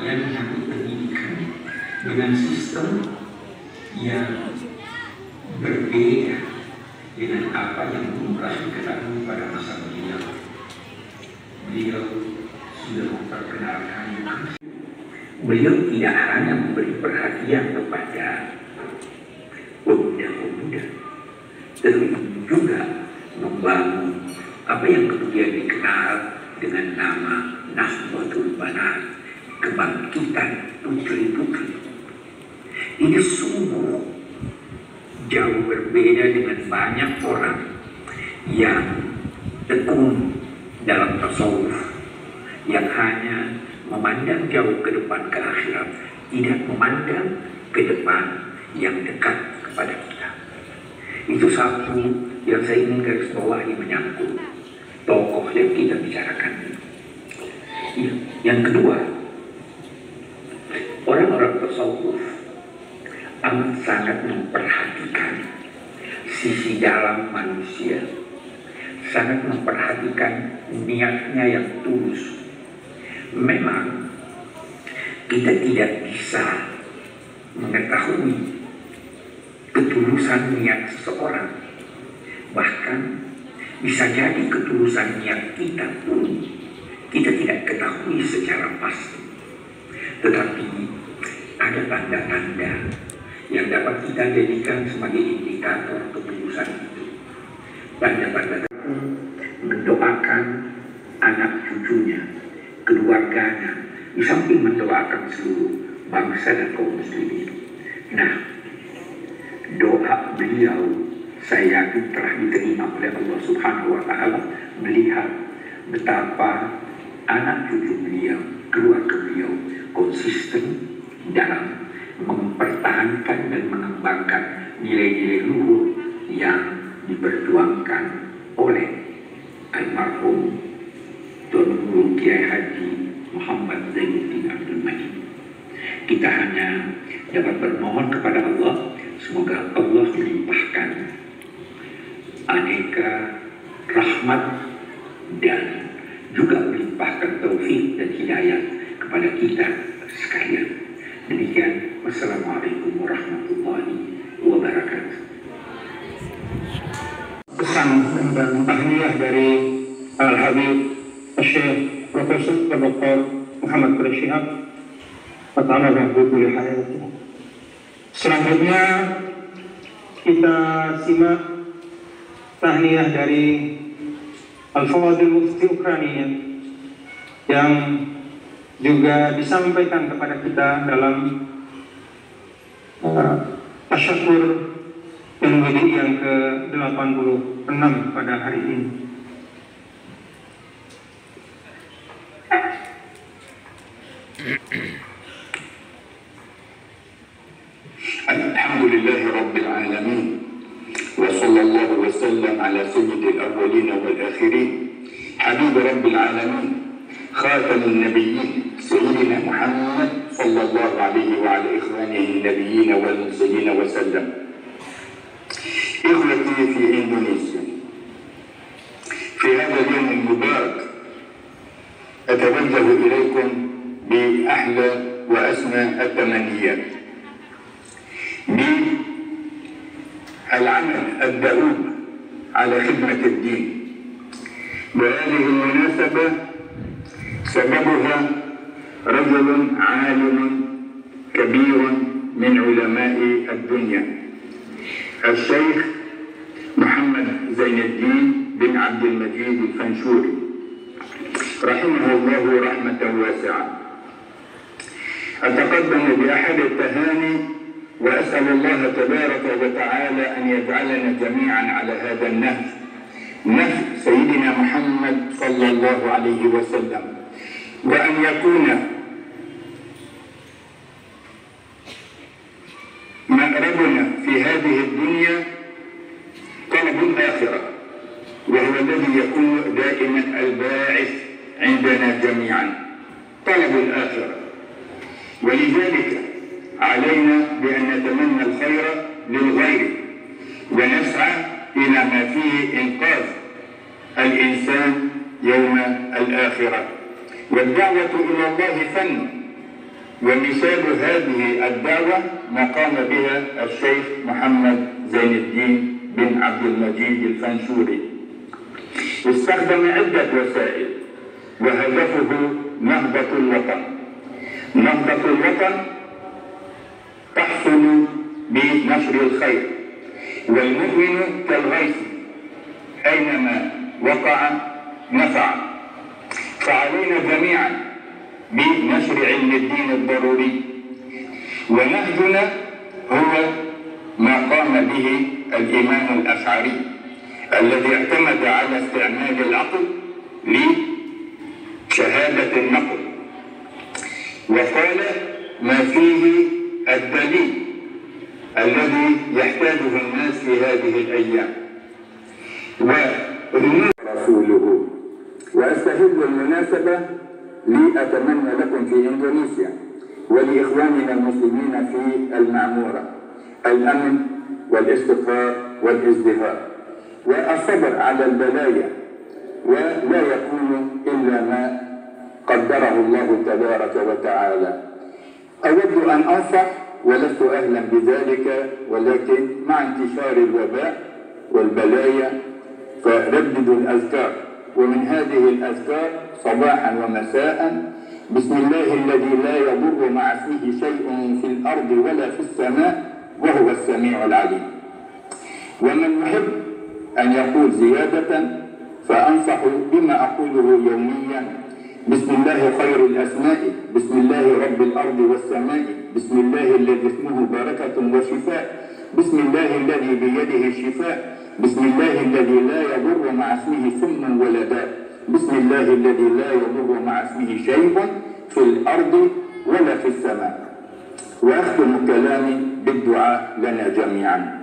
yang menyangkut pendidikan dengan sistem yang berbeda dengan apa yang Bung Rasul ketahui pada masa beliau. Beliau sudah memperkenalkan, beliau tidak hanya memberi perhatian kepada pemuda-pemuda, tetapi juga membangun apa yang kemudian dikenal dengan nama Nahdlatul Banat, kebangkitan putri-putri. Ini sungguh jauh berbeda dengan banyak orang yang tekun dalam tasawuf, yang hanya memandang jauh ke depan ke akhirat, tidak memandang ke depan yang dekat kepada kita. Itu satu yang saya ingin garis bawahi menyangkut tokoh yang kita bicarakan. Yang kedua, orang-orang tasawuf amat sangat memperhatikan sisi dalam manusia, sangat memperhatikan niatnya yang tulus. Memang kita tidak bisa mengetahui ketulusan niat seseorang, bahkan bisa jadi ketulusan niat kita pun kita tidak ketahui secara pasti. Tetapi ada tanda-tanda yang dapat kita jadikan sebagai indikator ketulusan itu. Tanda-tanda mendoakan anak cucunya, keluarganya, di samping mendoakan seluruh bangsa dan kaum muslimin. Nah, doa beliau saya yakin telah diterima oleh Allah Subhanahu wa Ta'ala, melihat betapa anak cucu beliau, keluarga beliau konsisten dalam mempertahankan dan mengembangkan nilai-nilai luhur yang diperjuangkan oleh almarhum Tuan Guru Kiai Haji Muhammad Zainuddin Abdul Majid. Kita hanya dapat bermohon kepada Allah, semoga Allah melimpahkan aneka rahmat dan juga melimpahkan taufik dan hidayah kepada kita sekalian. Demikian, wassalamualaikum warahmatullahi wabarakatuh. Pesan dan tahniah dari Al-Habib Syekh Profesor Dr. Muhammad Quraish Shihab Fata'ala Bukuli Hayati. Selanjutnya kita simak tahniah dari Al-Fadhil Mufti Ukraina yang juga disampaikan kepada kita dalam tasyakur MWDI yang ke-86 pada hari ini. Alhamdulillahi Rabbil Alamin, wa sallallahu wa sallam ala sayyidil awwalin wal akhirin, habib Rabbil Alamin, khatamun nabiyyin, sayyidina Muhammad sallallahu alaihi wa ala ikhwanihi nabiyyin wal mursalin wa sallam. Ikhwati fi Indonesia, fi hadha al-yawm al-mubarak atawajjahu ilaykum bi ahla wa asma at-tamaniyat بالعمل الدؤوب على خدمة الدين. وهذه المناسبة سببها رجل عالم كبير من علماء الدنيا، الشيخ محمد زين الدين بن عبد المجيد الفنشوري رحمه الله رحمة واسعة. أتقدم بأحد التهاني وأسأل الله تبارك وتعالى أن يجعلنا جميعا على هذا النهج، نهج سيدنا محمد صلى الله عليه وسلم، وأن يكون مأربنا في هذه الدنيا طلب الآخرة، وهو الذي يكون دائما الباعث عندنا جميعا، طلب الآخرة. ولذلك علينا بأن نتمنى الخير للغير ونسعى إلى ما فيه إنقاذ الإنسان يوم الآخرة. والدعوة إلى الله فن، ومثال هذه الدعوة ما قام بها الشيخ محمد زين الدين بن عبد المجيد الفنشوري. استخدم عدة وسائل وهدفه نهضة الوطن. نهضة الوطن تحصل بنشر الخير، والمؤمن كالغيث أينما وقع نفع. فعلينا جميعا بنشر علم الدين الضروري، ونهجنا هو ما قام به الإمام الأشعري الذي اعتمد على استعمال العقل لشهادة النقل، وقال ما فيه الدليل الذي يحتاجه الناس في هذه الأيام ورسوله. وأستهل المناسبة لأتمنى لكم في إندونيسيا ولإخواننا المسلمين في المعمورة الأمن والاستقرار والازدهار والصبر على البلايا، ولا يكون إلا ما قدره الله تبارك وتعالى. أود أن أنصح ولست أهلا بذلك، ولكن مع انتشار الوباء والبلايا فرددوا الأذكار، ومن هذه الأذكار صباحا ومساء: بسم الله الذي لا يضر مع اسمه شيء في الأرض ولا في السماء وهو السميع العليم. ومن يحب أن يقول زيادة فأنصح بما أقوله يوميا: بسم الله خير الأسماء، بسم الله رب الأرض والسماء، بسم الله الذي اسمه بركة وشفاء، بسم الله الذي بيده الشفاء، بسم الله الذي لا يضر مع اسمه سم ولا داء، بسم الله الذي لا يضر مع اسمه شيء في الأرض ولا في السماء. وأختم كلامي بالدعاء لنا جميعا.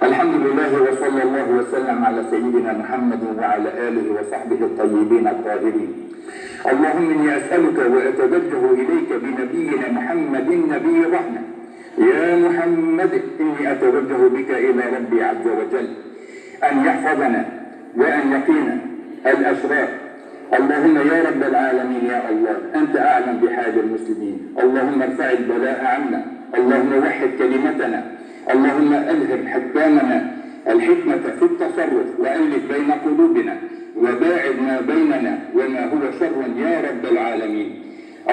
الحمد لله وصلى الله وسلم على سيدنا محمد وعلى آله وصحبه الطيبين الطاهرين. اللهم إني أسألك وأتوجه إليك بنبينا محمد نبي الرحمة. يا محمد إني أتوجه بك إلى ربي عز وجل أن يحفظنا وأن يقينا الأشرار. اللهم يا رب العالمين يا الله أنت أعلم بحال المسلمين. اللهم ارفع البلاء عنا، اللهم وحد كلمتنا، اللهم ألهم حكامنا الحكمة في التصرف وألف بين قلوبنا وباعد ما بيننا وما هو شر يا رب العالمين.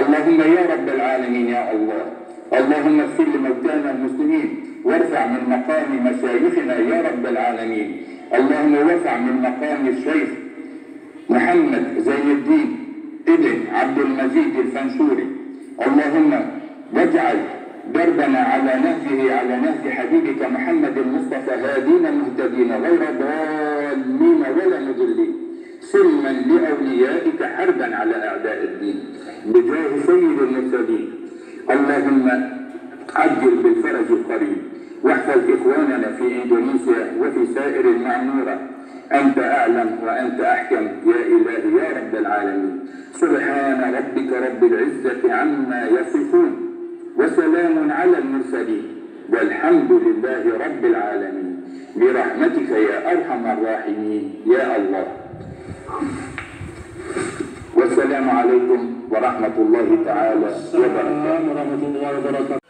اللهم يا رب العالمين يا الله اللهم اغفر لموتانا المسلمين وارفع من مقام مشايخنا يا رب العالمين. اللهم وارفع من مقام الشيخ محمد زين الدين ابن عبد المجيد الفنشوري. اللهم واجعل دربنا على نهج حبيبك محمد المصطفى هادين مهتدين غير ضالين ولا مضلين، سلما لأوليائك حربا على أعداء الدين بجاه سيد المرسلين. اللهم عجل بالفرج القريب واحفظ إخواننا في إندونيسيا وفي سائر المعمورة. أنت أعلم وأنت أحكم يا إلهي يا رب العالمين. سبحان ربك رب العزة عما يصفون وسلام على المرسلين والحمد لله رب العالمين برحمتك يا أرحم الراحمين يا الله. والسلام عليكم ورحمة الله تعالى وبركاته.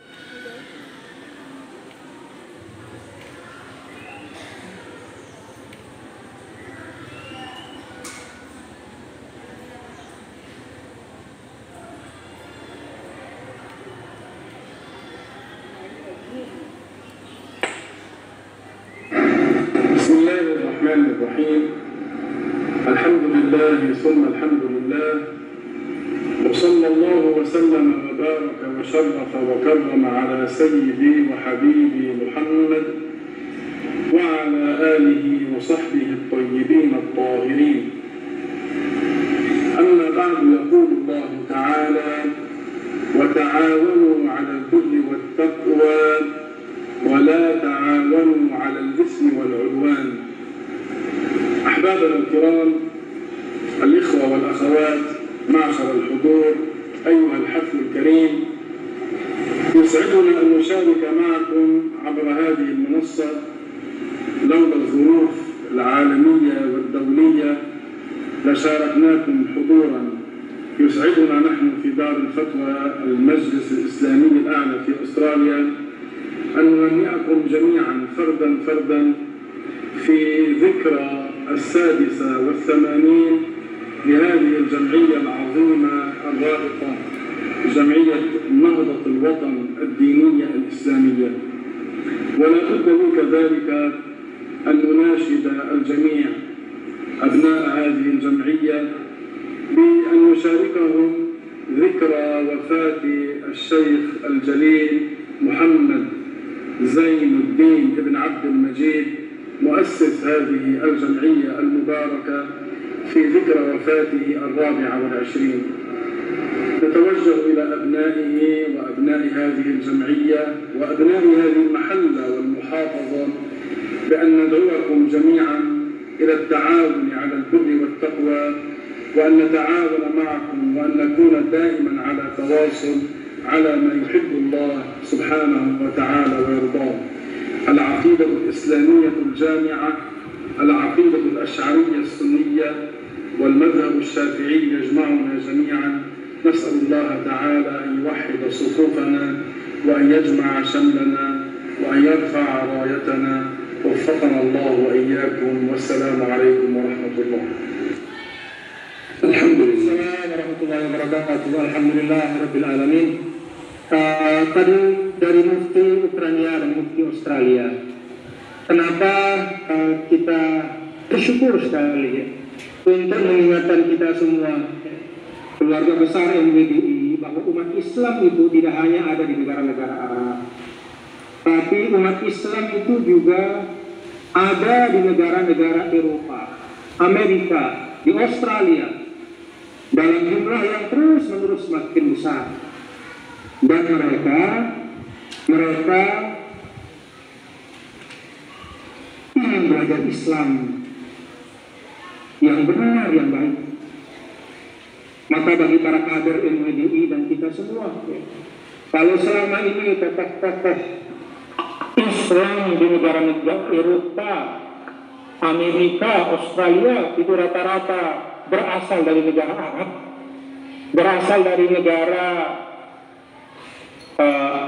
بسم الله الرحمن الرحيم. الحمد لله ثم الحمد لله، وصلى الله وسلم وبارك وشرف وكرم على سيدي وحبيبي محمد وعلى آله وصحبه الطيبين الطاهرين. أما بعد، يقول الله تعالى: وتعاونوا على البر والتقوى ولا تعاونوا على الإثم والعدوان. أحبابنا الكرام، الإخوة والأخوات، معشر الحضور، أيها الحفل الكريم، يسعدنا أن نشارك معكم عبر هذه المنصة. لولا الظروف العالمية والدولية لشاركناكم حضورا يسعدنا نحن في دار الفتوى المجلس الإسلامي الأعلى في أستراليا أن نهنئكم جميعا فردا في ذكرى 86 لهذه الجمعية العظيمة الرائقة، جمعية نهضة الوطن الدينية الإسلامية. ولا بد من كذلك أن نناشد الجميع أبناء هذه الجمعية بأن نشاركهم ذكرى وفاة الشيخ الجليل محمد زين الدين بن عبد المجيد مؤسس هذه الجمعية المباركة في ذكرى وفاته 24. نتوجه إلى أبنائه وأبناء هذه الجمعية وأبناء هذه المحلة والمحافظة بأن ندعوكم جميعا إلى التعاون على البر والتقوى، وأن نتعاون معكم وأن نكون دائما على تواصل على ما يحب الله سبحانه وتعالى ويرضاه. العقيدة الإسلامية الجامعة، العقيدة الأشعرية السنية والمذهب الشافعي يجمعنا جميعا. نسأل الله تعالى أن يوحد صفوفنا وأن يجمع شملنا وأن يرفع رايتنا. وفقنا الله وإياكم، والسلام عليكم ورحمة الله. Assalamualaikum warahmatullahi wabarakatuh. Alhamdulillah Rabbil Alamin. Tadi dari Mufti Ukraina dan Mufti Australia, kenapa kita bersyukur sekali ya, untuk mengingatkan kita semua keluarga besar MWDI bahwa umat Islam itu tidak hanya ada di negara-negara Arab, tapi umat Islam itu juga ada di negara-negara Eropa, Amerika, di Australia, dalam jumlah yang terus-menerus semakin besar. Dan mereka ingin belajar Islam yang benar, yang baik. Maka bagi para kader MWDI dan kita semua, kalau selama ini tokoh-tokoh Islam di negara-negara Eropa, Amerika, Australia itu rata-rata berasal dari negara Arab, berasal dari negara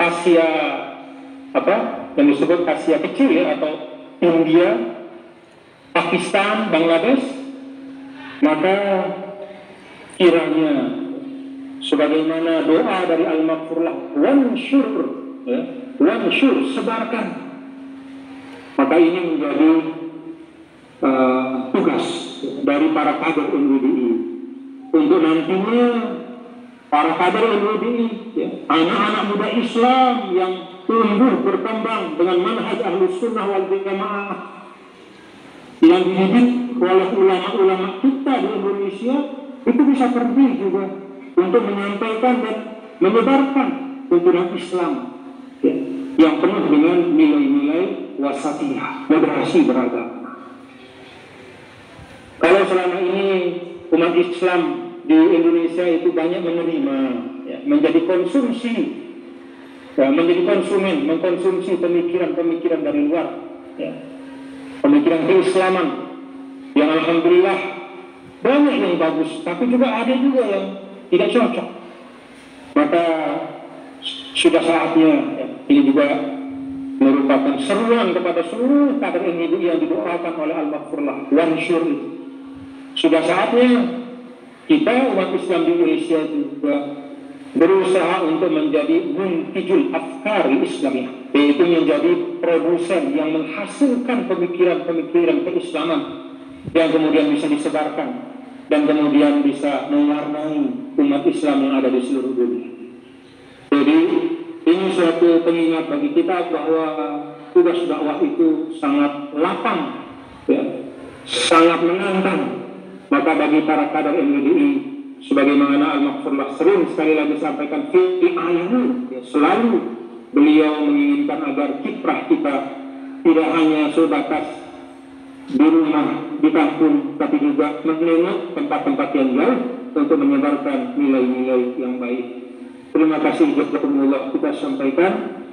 Asia yang disebut Asia kecil ya, atau India, Pakistan, Bangladesh. Maka kiranya sebagaimana doa dari Al-Maghfurlah, wansyur, sebarkan. Maka ini menjadi tugas dari para kader MWDI untuk nantinya para kader MWDI, ya, anak-anak muda Islam yang tumbuh berkembang dengan manhaj Ahlus Sunnah wal Jamaah, yang dididik oleh ulama-ulama kita di Indonesia, itu bisa pergi juga untuk menyampaikan dan menyebarkan tuntunan Islam, ya, yang penuh dengan nilai-nilai wasatiyah, moderasi beragama. Kalau selama ini umat Islam di Indonesia itu banyak menerima, ya, menjadi konsumsi, ya, menjadi konsumen, mengkonsumsi pemikiran-pemikiran dari luar, ya, pemikiran keislaman yang alhamdulillah banyak yang bagus, tapi juga ada juga yang tidak cocok. Maka sudah saatnya, ya, ini juga merupakan seruan kepada seluruh kader MWDI yang didoakan oleh Al-Maghfurlah, wansyur itu. Sudah saatnya kita umat Islam di Indonesia juga berusaha untuk menjadi muntijul afkar Islamiyah, yaitu menjadi produsen yang menghasilkan pemikiran-pemikiran keislaman yang kemudian bisa disebarkan dan kemudian bisa mewarnai umat Islam yang ada di seluruh dunia. Jadi ini suatu pengingat bagi kita bahwa tugas dakwah itu sangat lapang, ya, sangat menantang. Maka bagi para kader MWDI, sebagaimana Al-Maghfurlah sering sekali lagi sampaikan, ya, selalu beliau menginginkan agar kiprah kita tidak hanya sebatas di rumah, di kampung, tapi juga menengok tempat-tempat yang jauh untuk menyebarkan nilai-nilai yang baik. Terima kasih jazakumullah kita sampaikan.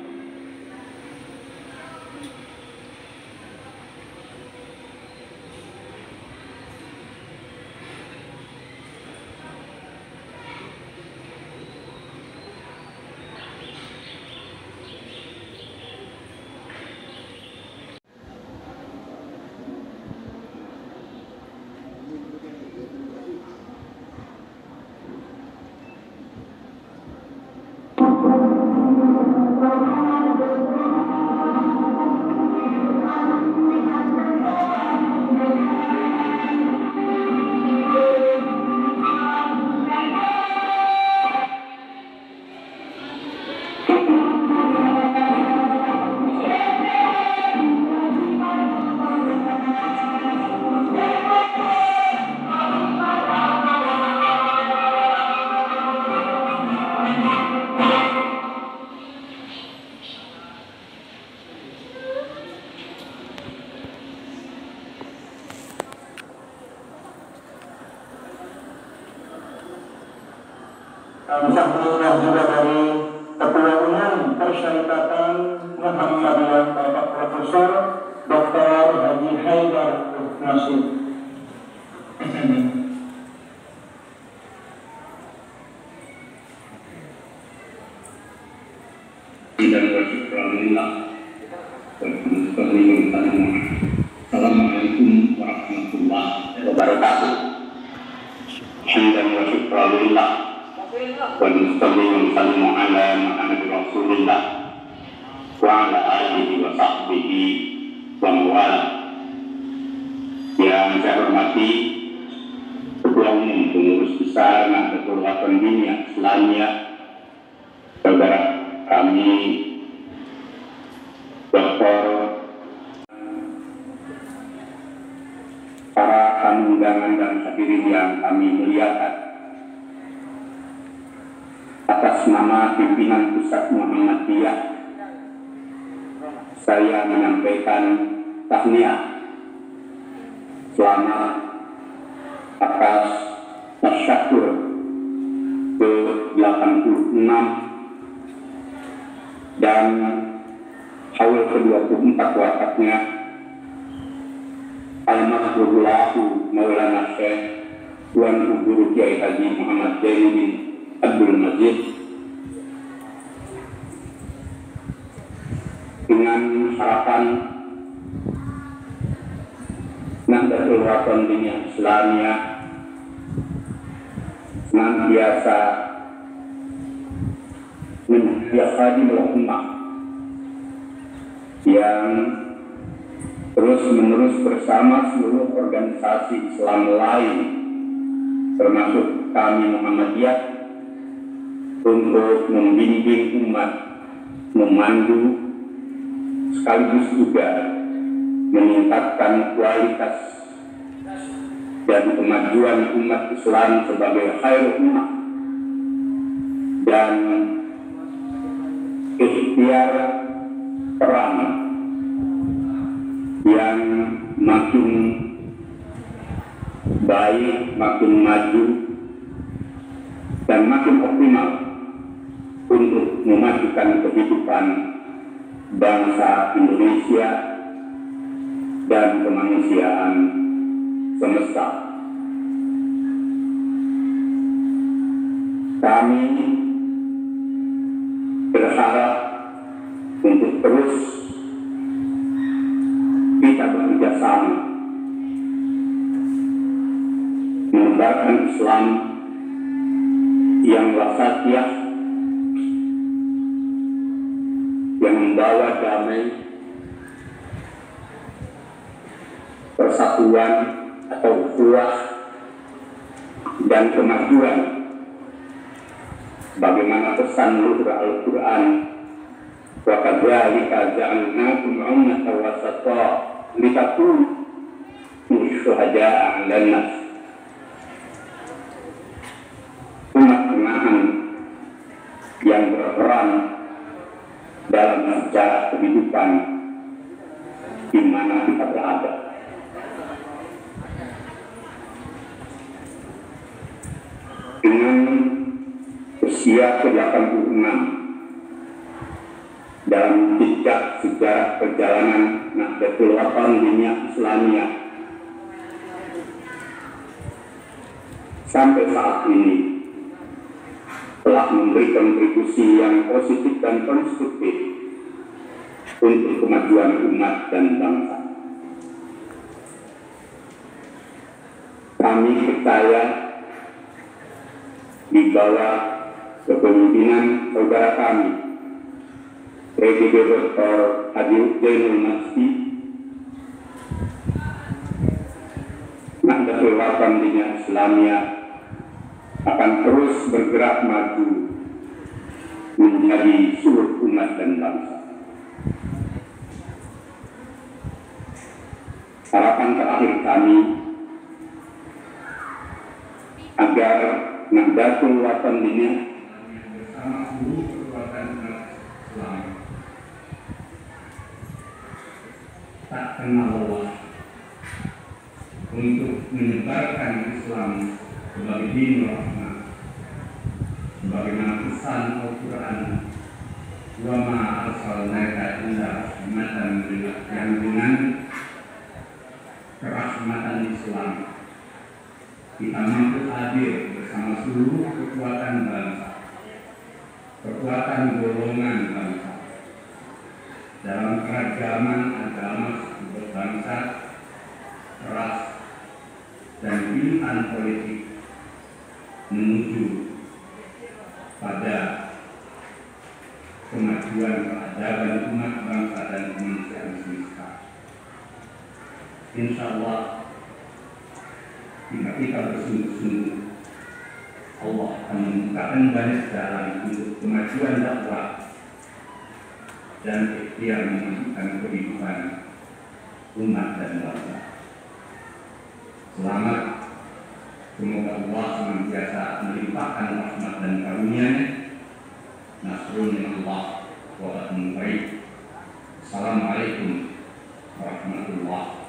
Sampainya juga dari Ketua Umum Persyarikatan Muhammadiyah Bapak Profesor Dr. Haji Haidar Nasir. Assalamualaikum warahmatullahi wabarakatuh. Hamdan wa syukran lillah wa nusalli wa nusallimu ala Muhammad Rasulillah wa ala alihi wa sahbihi wa mawala. Yang saya hormati Ketua Umum Pengurus Besar Nahdlatul Wathon Diniyah Islamiyah, saudara kami Dr. para tamu undangan dan hadirin yang kami muliakan, atas nama pimpinan Pusat Muhammadiyah saya menyampaikan tahniah selamat atas tasyakur ke-86 dan haul ke-24 wafatnya Almarhum Maulana Syekh Tuan Guru Kiai Haji Muhammad Jainuddin Abdul Majid, dengan harapan Nahdlatul Wathon Diniyah Islamiyah senantiasa menjadi ummah yang terus-menerus bersama seluruh organisasi Islam lain, termasuk kami Muhammadiyah, untuk membimbing umat, memandu, sekaligus juga meningkatkan kualitas dan kemajuan umat Islam sebagai khairul ummah, dan ikhtiar peran yang makin baik, makin maju, dan makin optimal untuk memajukan kehidupan bangsa Indonesia dan kemanusiaan semesta. Kami berharap untuk terus kita bekerja sama menebarkan Islam yang wasatiyah, yang membawa damai, persatuan atau ukhuwah, dan kemajuan, bagaimana pesan luhur Al-Quran, wa kadzalika ja'alnakum ummatan wasata litakunu syuhada'a 'alan nas. Umat kenahan yang berperan dalam sejarah kehidupan di mana kita berada. Dengan usia ke-86 dalam jejak sejarah perjalanan Nahdlatul Wathon Diniyah Islamiyah sampai saat ini telah memberi kontribusi yang positif dan konstruktif untuk kemajuan umat dan bangsa. Kami percaya di bawah kepemimpinan saudara kami, Presiden Dr. Haji Jainul Nasir, Nahdlatul Wathon Diniyah Islamiyah akan terus bergerak maju menjadi seluruh umat dan bangsa. Harapan terakhir kami agar Nahdlatul Wathon Diniyah tak kenal lelah untuk menyebarkan Islam sebagai din rahmah sebagaimana pesan Al-Quran, wa ma arsalnaka illa rahmatan lil alamin, yang dengan kerahmatan Islam kita mampu hadir bersama seluruh kekuatan bangsa, kekuatan golongan bangsa dalam keragaman agama berbangsa, ras, dan pilihan politik menuju pada kemajuan peradaban umat bangsa dan kemanusiaan semesta. Insya Allah, jika kita bersungguh-sungguh, Allah akan membukakan banyak jalan untuk kemajuan dakwah dan ikhtiar memajukan kehidupan umat dan bangsa. Selamat, semoga Allah senantiasa melimpahkan rahmat dan karunia-Nya. Nasrun min Allah wa fathun qarib. Assalamualaikum warahmatullahi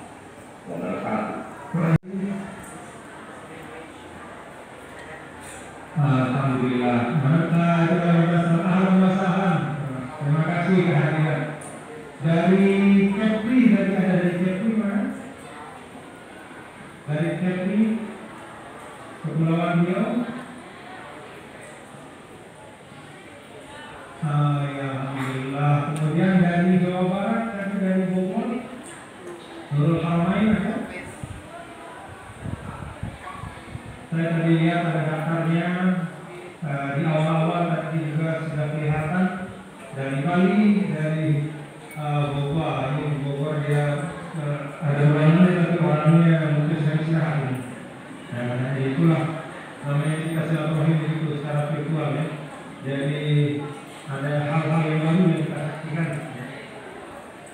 wabarakatuh. Alhamdulillah. Terima kasih kehadiran dari Kepri, dari ada dari Kepri mana? Dari Kepri, Kepulauan Riau. Ya, alhamdulillah. Kemudian dari Jawa Barat, dari Bogor, Nurul Harmain ada. Saya tadi lihat ada daftarnya di awal-awal tadi juga sudah kelihatan dari Bali, dari Bogor. Ini Bogor dia ada orangnya tapi orangnya mungkin saya istirahat ini. Nah, itulah namanya kita silaturahim itu secara virtual ya. Jadi ada hal-hal yang baru yang kita saksikan.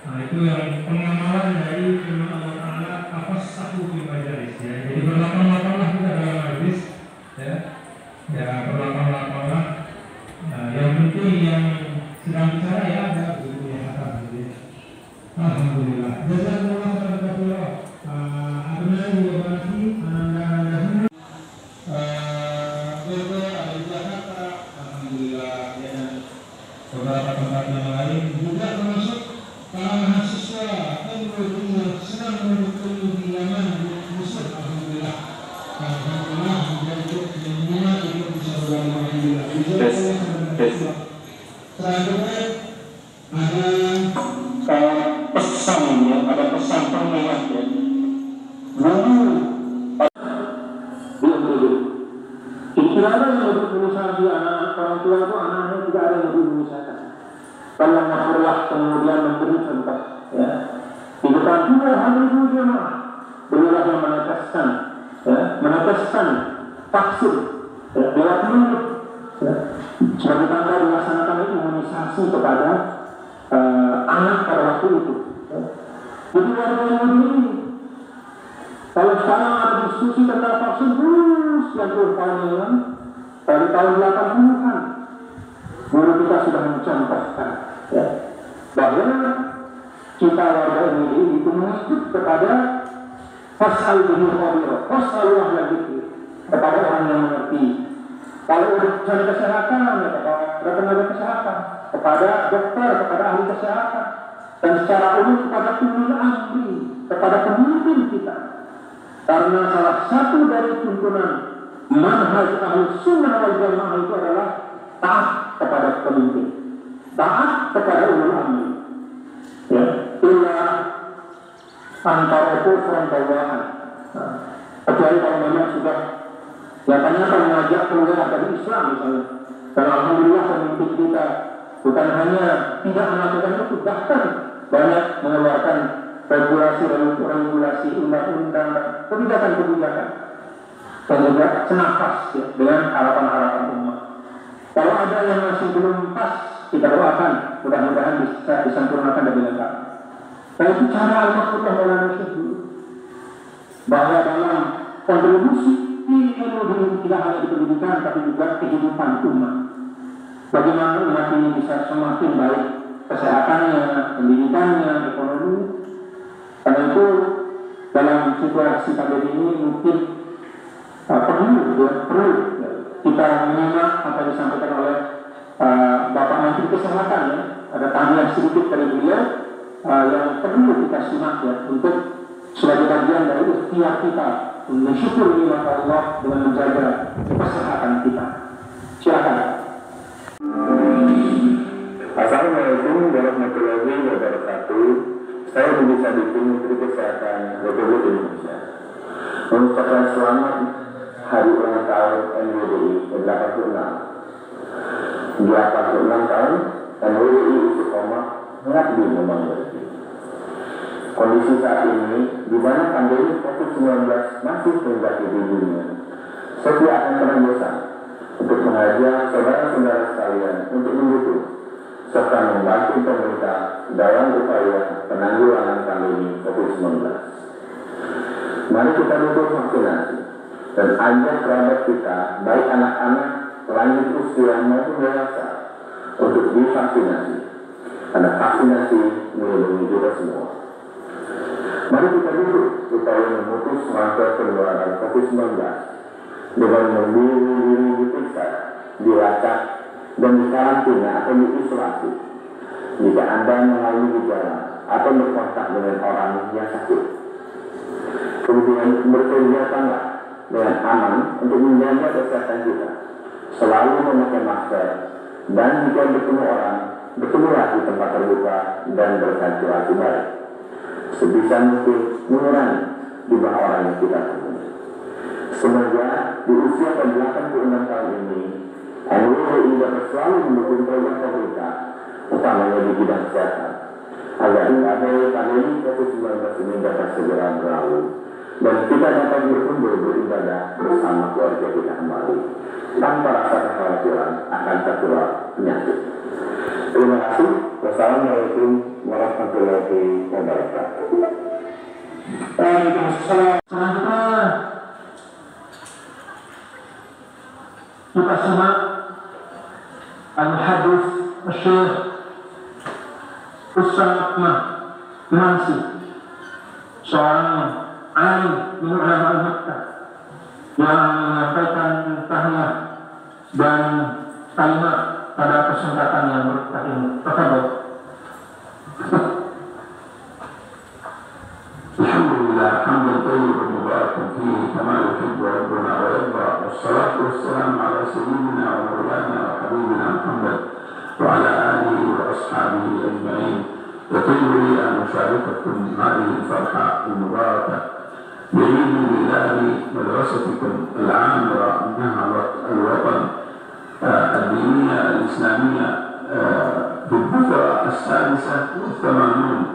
Nah, itu yang pengamalan dari firman Allah Ta'ala, tafassahu fil majalis ya. Jadi berlapang-lapanglah kita dalam majlis ya. Ya, berlapang-lapanglah. Nah, yang penting yang sedang bicara ya ada bukunya kata gitu. Alhamdulillah. Jazakumullah khairan. Abnai wa banati ananda alhamdulillah ya. Beberapa tempat yang lain juga termasuk para mahasiswa yang sedang menuntut di Yaman musuh. Alhamdulillah. Alhamdulillah untuk menerima itu bisa bergabung alhamdulillah. Selanjutnya ada pesan ya, ada pesan pengingat ya. Tidak ada yang berusaha anak orang tua itu anaknya tidak ada yang berusaha. Kalau masalah kemudian memberi contoh ya. Di depan dua hari itu jemaah beliau yang meneteskan ya, meneteskan vaksin ya, lewat mulut ya. Sebagai tanda dilaksanakan imunisasi kepada anak pada waktu itu ya. Jadi warga yang ini kalau sekarang ada diskusi tentang vaksin yang tahun dari tahun 80-an guru kita sudah mencontohkan ya, bahwa kita warga ini itu mengikut kepada fasal bin Khabir, fasal yang itu kepada orang yang mengerti. Kalau urusan kesehatan ya kepada tenaga kesehatan, kepada dokter, kepada ahli kesehatan, dan secara umum kepada ulul amri, kepada pemimpin kita. Karena salah satu dari tuntunan manhaj Ahlus Sunnah wal Jamaah itu adalah taat kepada pemimpin, taat kepada ulul amri. Ya, itulah antara kufran bawaan. Kecuali kalau memang sudah nyatanya kalau mengajak keluar dari Islam misalnya. Dan alhamdulillah pemimpin kita bukan hanya tidak melakukan itu, bahkan banyak mengeluarkan regulasi undang-undang, kebijakan-kebijakan dan juga senafas ya, dengan harapan-harapan umat. Kalau ada yang masih belum pas, kita doakan mudah-mudahan bisa disempurnakan lebih lengkap. Dan itu cara Al-Maqtudah Maulana Syekh bahwa dalam kontribusi ilmu tidak hanya di pendidikan tapi juga kehidupan umat. Bagaimana umat ini bisa semakin baik kesehatannya, pendidikannya, ekonomi. Karena itu dalam situasi pandemi ini mungkin perlu kita menyimak apa yang disampaikan oleh Bapak Menteri Kesehatan ya. Ada tambahan sedikit dari beliau yang perlu kita simak ya, untuk sebagai bagian dari ikhtiar kita mensyukur nikmat Allah dengan menjaga kesehatan kita. Silakan. Assalamualaikum warahmatullahi wabarakatuh. Saya Budi Sadikin, Menteri Kesehatan Republik Indonesia, mengucapkan selamat Hari Ulang Tahun NWDI ke-86. Di 86 tahun NWDI istiqomah mengabdi membangun. Kondisi saat ini, di mana pandemi COVID-19 masih menjadi di dunia, saya tidak akan pernah bosan untuk mengajak saudara-saudara sekalian untuk mendukung serta membantu pemerintah dalam upaya penanggulangan pandemi COVID-19. Mari kita dukung vaksinasi dan ajak kerabat kita, baik anak-anak, lanjut usia maupun dewasa, untuk divaksinasi. Karena vaksinasi melindungi kita semua. Mari kita dukung upaya memutus rantai penularan COVID-19 dengan memberi diri diperiksa, dilacak, dan dikarantina atau diisolasi jika Anda mengalami gejala atau berkontak dengan orang yang sakit. Kemudian berkegiatanlah dengan aman untuk menjaga kesehatan kita, selalu memakai masker, dan jika bertemu orang, bertemulah di tempat terbuka dan berventilasi baik. Sebisa mungkin mengurangi jumlah orang yang kita temui. Semoga di usia ke-86 tahun ini NWDI dapat selalu mendukung program pemerintah, utamanya di bidang kesehatan, agar pandemi COVID-19 ini dapat segera berlalu dan kita dapat berkumpul beribadah bersama keluarga kita kembali tanpa rasa kekhawatiran akan tertular penyakit. Terima kasih. Wassalamualaikum warahmatullahi wabarakatuh. Waalaikumsalam. Kita simak Al-Hadis Syekh Ustaz Ahmad Nasir, seorang alim min ulama al-Makkah, yang menyampaikan tahniah dan kalimat pada kesempatan yang berkah ini. Tafadhol. Alhamdulillah, hamdan thayyiban mubarakan fihi kama yuhibbu rabbuna wa yarda. Wassalatu wassalamu ala sayyidina wa maulana wa habibina Muhammad wa ala alihi wa ashabihi ajma'in. يطيب لي أن أشارككم هذه الفرحة المباركة بعيد ميلاد مدرستكم العامرة نهضة الوطن الدينية الإسلامية في الذكرى 86.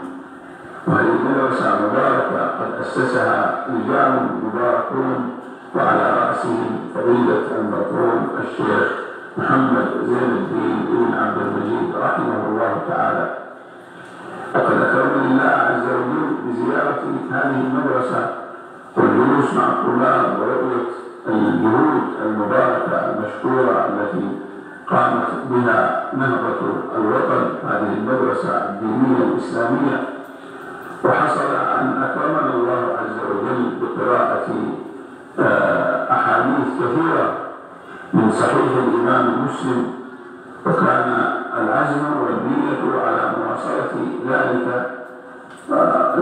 وهذه المدرسة مباركة قد أسسها رجال مباركون وعلى رأسهم فضيلة المرحوم الشيخ محمد زين الدين بن عبد المجيد رحمه الله تعالى. وقد أكرمني الله عز وجل بزيارة هذه المدرسة والجلوس مع الطلاب ورؤية الجهود المباركة المشكورة التي قامت بها نهضة الوطن، هذه المدرسة الدينية الإسلامية. وحصل أن أكرمنا الله عز وجل بقراءة أحاديث كثيرة من صحيح الإمام مسلم، وكان العزم والنية على مواصلة ذلك،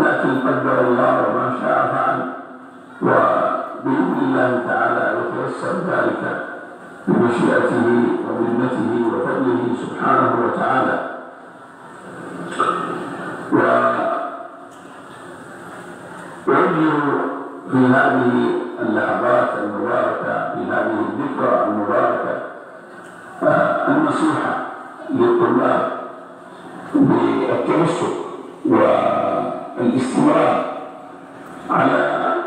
لكن قدر الله وما شاء فعل، وبإذن الله تعالى يتيسر ذلك بمشيئته ومنته وفضله سبحانه وتعالى. وأوجه في هذه اللحظات المباركة، في هذه الذكرى المباركة، النصيحة للطلاب بالتمسك والاستمرار على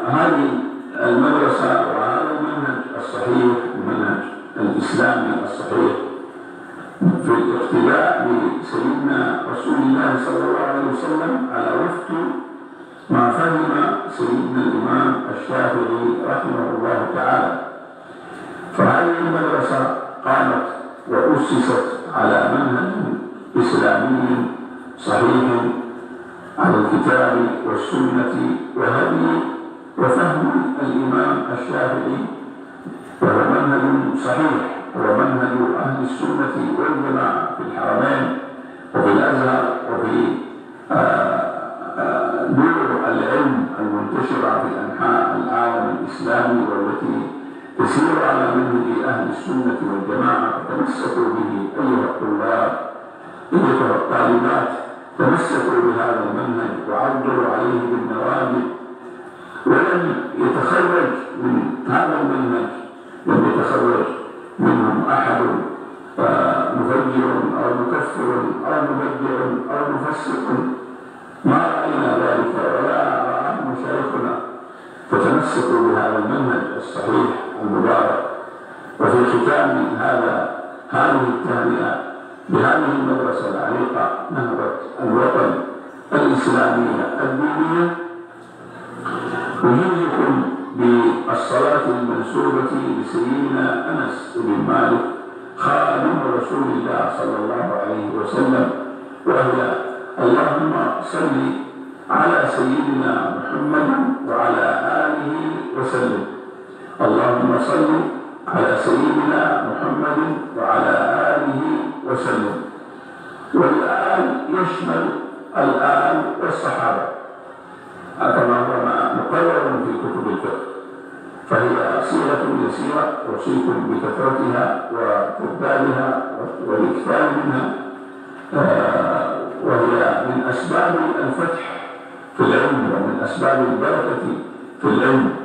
هذه المدرسة وهذا المنهج الصحيح، المنهج الإسلامي الصحيح، في الاقتداء بسيدنا رسول الله صلى الله عليه وسلم على وفق ما فهم سيدنا الإمام الشافعي رحمه الله تعالى. فهذه المدرسة قامت وأسست على منهج إسلامي صحيح على الكتاب والسنة وهدي وفهم الإمام الشافعي وهو منهج صحيح، هو منهج أهل السنة والجماعة في الحرمين وفي الأزهر وفي دور العلم المنتشرة في أنحاء العالم الإسلامي والتي تسير على منهج أهل السنة والجماعة. تمسكوا به أيها الطلاب، أيها الطالبات، تمسكوا بهذا المنهج وعضوا عليه بالنواجذ. ولم يتخرج من هذا المنهج، لم يتخرج منهم أحد مفجر أو مكفر أو مبدع أو مفسق، ما رأينا ذلك ولا رآه مشايخنا. فتمسكوا بهذا المنهج الصحيح المبارك. وفي ختام هذه التهنئة بهذه المدرسة العريقة نهضة الوطن الإسلامية الدينية، أجيبكم بالصلاة المنسوبة لسيدنا أنس بن مالك خادم رسول الله صلى الله عليه وسلم، وهي: اللهم صل على سيدنا محمد وعلى آله وسلم. اللهم صل على سيدنا محمد وعلى آله وسلم. والآل يشمل الآل والصحابة كما هو مقرر في كتب الفقه، فهي صيغة يسيرة أوصيكم بكثرتها وتبدالها والإكثار منها، وهي من أسباب الفتح في العلم ومن أسباب البركة في العلم.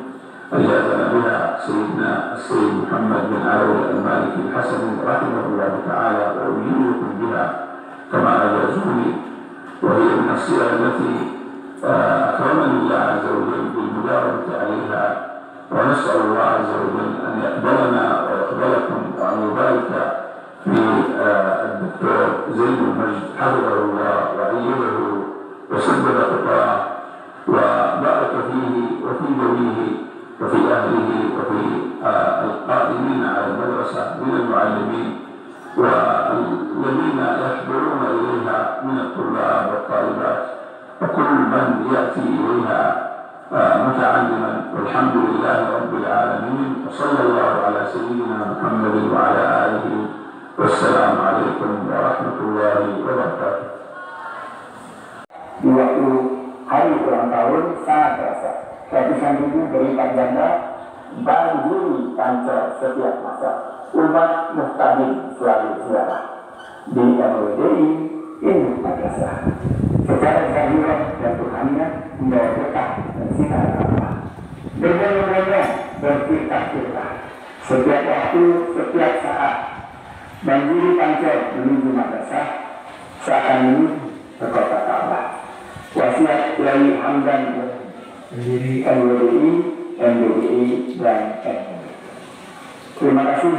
أجازنا بها سيدنا السيد محمد بن علوي المالكي الحسني رحمه الله تعالى، وأجيبكم بها كما أجازوني، وهي من الصيغ التي أكرمني الله عز وجل بالمداومة عليها. ونسأل الله عز وجل أن يقبلنا ويقبلكم وأن يبارك في الدكتور زيد المجد حفظه الله وأيده وسدد خطاه وبارك فيه وفي ذويه وفي أهله وفي القائمين على المدرسة من المعلمين والذين يحضرون إليها من الطلاب والطالبات وكل من يأتي إليها متعلما. والحمد لله رب العالمين، وصلى الله على سيدنا محمد وعلى آله، والسلام عليكم ورحمة الله وبركاته. Di waktu hari ulang tahun sangat terasa. Ratusan ribu berlipat ganda banjiri pancar setiap masa. Umat muhtadim selalu ziarah di MWDI Induk Madrasah. Secara zahiran dan ruhaniah membawa berkah dan sinar Allah. Berbeda-beda berfirqah-firqah. Setiap waktu, setiap saat banjiri pancar menuju madrasah seakan menuju ke kota Ka'bah. Wasiat Kiai Hamdan pendiri MWDI, MBDI dan MWDI. Terima kasih.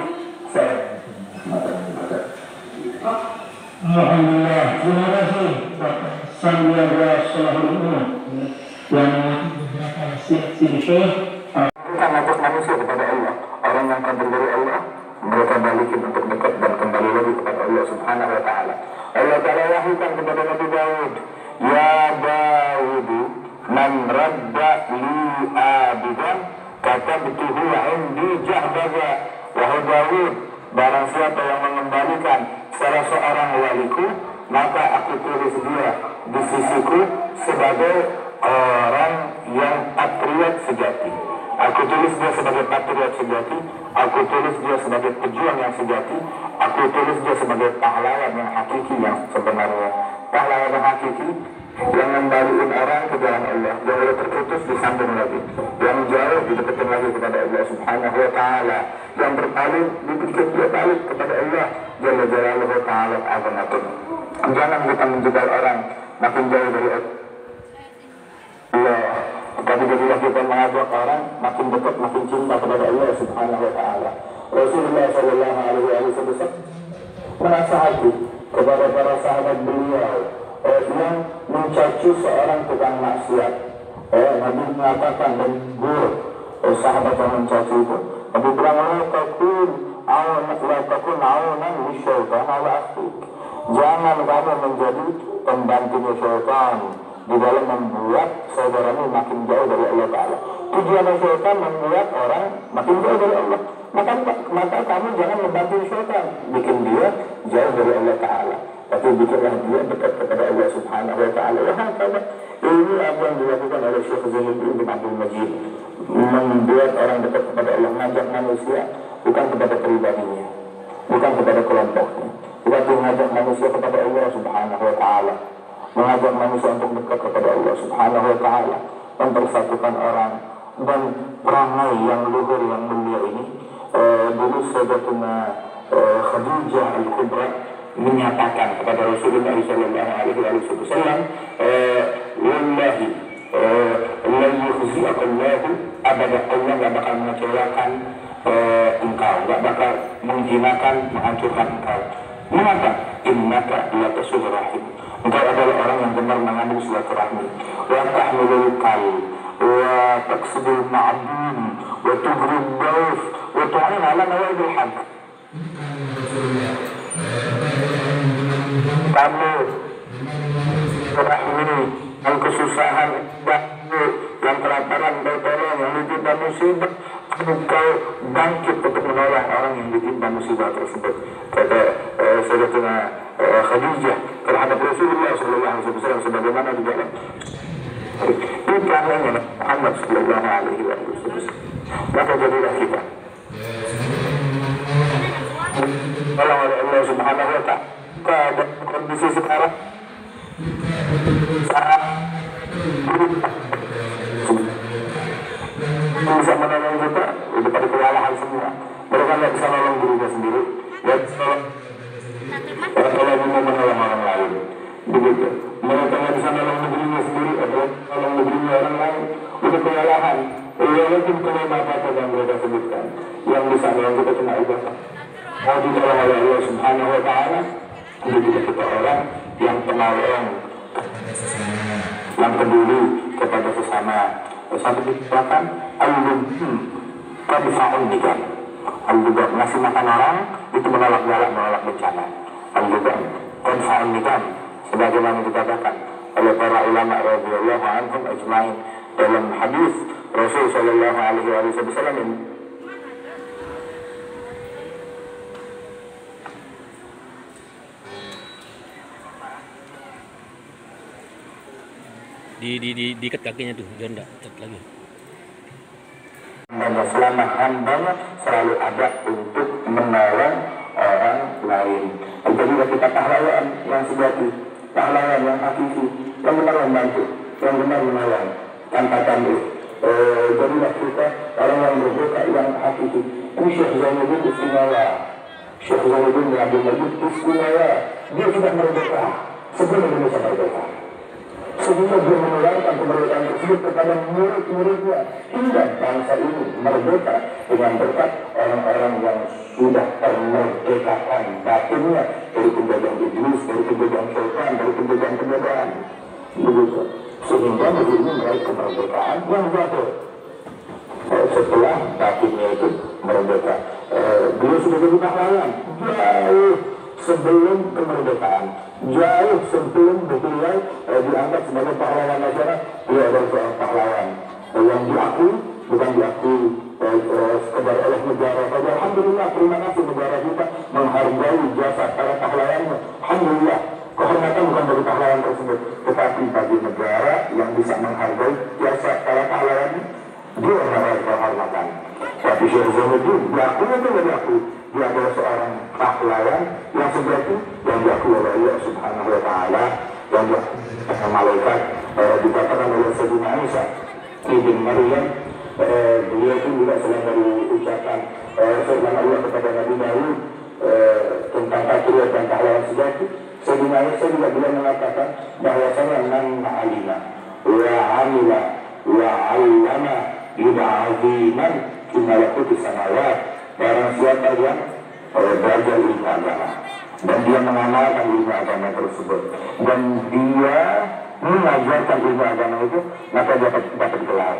Alhamdulillah, terima kasih Bapak Sandiaga Salahuddin yang beberapa sisi Bukan atas manusia kepada Allah. Orang yang kabur dari Allah, mereka balikin untuk dekat dan kembali lagi kepada Allah Subhanahu wa Ta'ala. Allah Ta'ala wahyukan kepada Nabi Daud, Ya Dawudu, man radda li abidan katabtuhu indi jahdaza. Wahai Dawud, barang siapa yang mengembalikan salah seorang waliku, maka aku tulis dia di sisiku sebagai orang yang patriot sejati. Aku tulis dia sebagai patriot sejati, aku tulis dia sebagai pejuang yang sejati, aku tulis dia sebagai pahlawan yang hakiki yang sebenarnya. Pahlawan yang hakiki yang membalikin orang ke jalan Allah, yang oleh terputus disambung lagi, yang jauh didekatkan lagi kepada Allah Subhanahu wa Ta'ala, yang berpaling dibikin dia balik kepada Allah Jalla Jalaluhu Ta'ala Azamatul. Jangan kita menjegal orang makin jauh dari Allah, tapi jadilah kita mengajak orang makin dekat, makin cinta kepada Allah Subhanahu wa Ta'ala. Rasulullah Sallallahu Alaihi Wasallam menasihati kepada para sahabat beliau yang mencaci seorang tukang maksiat. Nabi mengatakan dan buruk sahabat yang mencaci itu, Nabi bilang, la takun aunan lisyaitan ala akhik. Jangan kamu menjadi pembantunya syaitan di dalam membuat saudaramu makin jauh dari Allah Ta'ala. Tujuan syaitan membuat orang makin jauh dari Allah. maka kamu jangan membantu syaitan, bikin dia jauh dari Allah Ta'ala, tapi bikinlah dia dekat kepada Allah Subhanahu Wa Ta'ala. Ini apa yang dilakukan oleh Syekh Zainuddin bin Abdul Majid, membuat orang dekat kepada Allah, mengajak manusia bukan kepada pribadinya, bukan kepada kelompoknya, bukan mengajak manusia kepada Allah Subhanahu Wa Ta'ala, mengajak manusia untuk dekat kepada Allah Subhanahu Wa Ta'ala, mempersatukan orang. Dan perangai yang luhur yang mulia ini, dulu Sayyidatuna Khadijah Al-Kubra menyatakan kepada Rasulullah SAW, wallahi la yukhzi'akallahu abada, Allah gak bakal mengecewakan engkau, gak bakal menghinakan, menghancurkan engkau. Mengapa? Innaka la tasul rahim, engkau adalah orang yang benar mengandung silaturahmi, wa tahmilul kal, wa taksibul ma'dum, wa tughrib daif, wa tu'in ala nawaidil haq. Kamu rahmi yang kesusahan, yang kelaparan, bertolong, yang ditimpa musibah, engkau bangkit untuk menolong orang yang ditimpa musibah tersebut. Kata Sayyidatuna Khadijah terhadap Rasulullah SAW sebagaimana di dalam itu perangannya Muhammad sallallahu alaihi wasallam. Maka jadilah kita kalau oleh Allah Subhanahu wa Ta'ala pada kondisi sekarang saat bisa menolong kita udah pada kewalahan semua. Mereka nggak bisa menolong dirinya sendiri, nggak bisa menolong orang lain. Begitu. Mereka nggak bisa menolong negerinya sendiri, atau menolong negerinya orang lain. Udah kewalahan. Walaupun kelemahan yang mereka sebutkan, yang bisa menolong kita cuma ibadah. Mau ditolong oleh Allah Subhanahu Wa Ta'ala, begitu kita orang yang penolong, yang peduli kepada sesama. Sampai dikatakan al-lubim kadifa'un nikah, al-lubim ngasih makan orang itu menolak galak, menolak bencana. Al-lubim kadifa'un nikah, sebagaimana dikatakan oleh para ulama radhiyallahu anhum ajma'in dalam hadis Rasul sallallahu alaihi wasallam ini. Diikat kakinya tuh, biar enggak cat lagi. Dan selama hambanya selalu ada untuk menolong orang lain. Jadi kita pahlawan yang sejati, pahlawan yang hakiki, yang benar membantu, yang benar menolong tanpa tanduk. Jadilah kita orang yang berbuka yang hakiki. Ini Syekh Zainuddin istimewa. Syekh Zainuddin bin Abdul Majid istimewa. Dia sudah merdeka sebelum Indonesia merdeka. Sehingga dia menularkan kemerdekaan tersebut kepada murid-muridnya hingga bangsa ini merdeka dengan berkat orang-orang yang sudah termerdekakan batinnya dari penjajahan iblis, dari penjajahan syaitan, dari penjajahan. Begitu. Sehingga negeri ini meraih kemerdekaan yang jatuh setelah batinnya itu merdeka. Dia sudah jadi pahlawan jauh sebelum kemerdekaan, jauh sebelum beliau dianggap sebagai pahlawan nasional. Dia adalah seorang pahlawan yang diakui, bukan diakui sekedar oleh negara saja. Alhamdulillah, terima kasih negara kita menghargai jasa para pahlawannya. Alhamdulillah, kehormatan bukan dari pahlawan tersebut, tetapi bagi negara yang bisa menghargai jasa para pahlawannya, dia meraih kehormatan. Tapi Syekh Zainuddin diakui atau tidak diakui? Dia adalah seorang pahlawan yang sejati, yang diakui oleh Allah Subhanahu Wa Ta'ala, yang diakui malaikat. Dikatakan oleh Sayyidina Isa ibn Maryam, beliau itu juga selain dari ucapan firman Allah kepada Nabi Daud tentang patriot dan pahlawan sejati, Sayyidina Isa juga beliau mengatakan bahwasanya man ma'alima wa amila wa 'allama yud'aziman kimalakuti samawat, barang siapa yang belajar ilmu agama dan dia mengamalkan ilmu agama tersebut dan dia mengajarkan ilmu agama itu, maka dia dapat gelar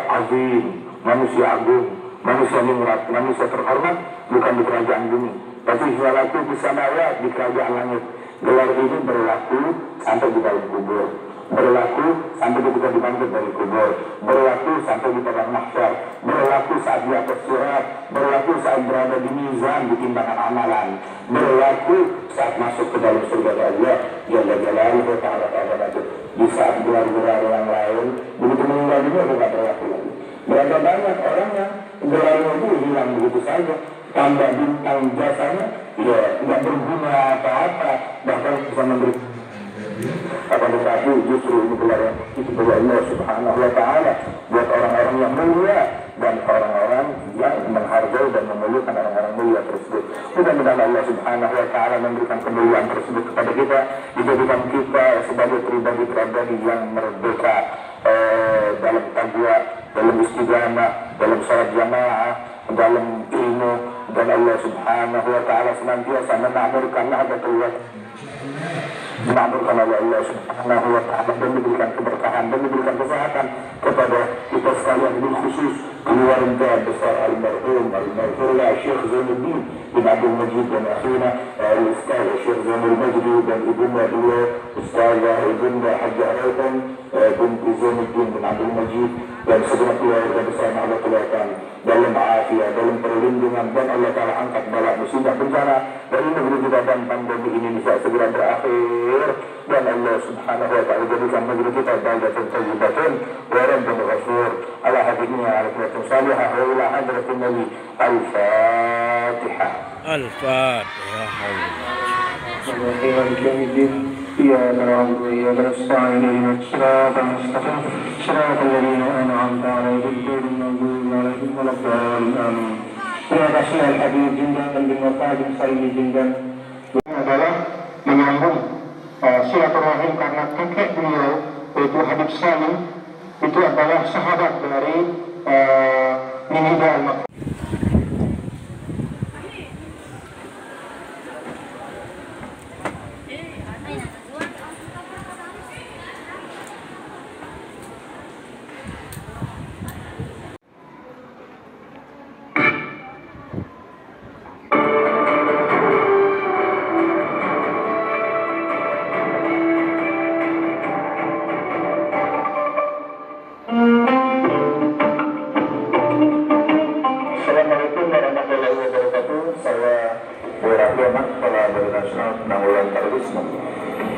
azim, manusia agung, manusia ningrat, manusia terhormat, bukan di kerajaan bumi, tapi hilalaku di samawat, di kerajaan langit. Gelar ini berlaku sampai di dalam kubur. berlaku sampai ketika dibangkit dari kubur, berlaku sampai di padang mahsyar, berlaku saat di atas sirat, berlaku saat berada di mizan di timbangan amalan, berlaku saat masuk ke dalam surga Allah Jalla Jalaluhu Ta'ala Ta'ala. Di saat gelar-gelar yang lain begitu meninggal dunia tidak berlaku lagi. Berapa banyak orang yang gelarnya itu hilang begitu saja, tambah bintang jasanya ya tidak berguna apa-apa, bahkan bisa memberi. Akan tetapi justru ini gelar itu bagi Allah Subhanahu wa Ta'ala buat orang-orang yang mulia dan orang-orang yang menghargai dan memuliakan orang-orang mulia tersebut. Mudah-mudahan Allah Subhanahu wa Ta'ala memberikan kemuliaan tersebut kepada kita, dijadikan kita sebagai pribadi-pribadi yang merdeka dalam taqwa, dalam istiqamah, dalam salat jamaah, dalam ilmu, dan Allah Subhanahu wa Ta'ala senantiasa menamurkan nahdlatul menamurkan Allah Subhanahu wa Ta'ala dan memberikan keberkahan dan memberikan kesehatan kepada kita sekalian, bil khusus keluarga besar almarhum Syekh Zainuddin bin Abdul Majid dan akhirnya Ustaz Syekh Zainul Majdi dan ibunda beliau Ustazah ibunda Hajjah Raihan binti Zainuddin bin Abdul Majid dan segenap keluarga besar Allah Ta'ala dalam afiat, dalam perlindungan, dan Allah Ta'ala angkat bala musibah bencana dari negeri kita dan pandemi ini bisa segera berakhir, dan Allah Subhanahu wa Ta'ala jadikan negeri kita baldatan thayyibatun wa rabbun ghafur. Ala hadhihi alaikum salihah wa ila hadratin nabi. Al-Fatihah. Al-Fatihah. إياك نعبد وإياك نستعين اهدنا الصراط المستقيم صراط الذين أنعمت عليهم غير المغضوب عليهم ولا الضالين آمين. Terima kasih Al-Habib Jindan dan bin Wafadin Sayyid Jindan. Ini adalah menyambung silaturahim karena kakek beliau yaitu Habib Salim itu adalah sahabat dari Minida Al-Maktoum.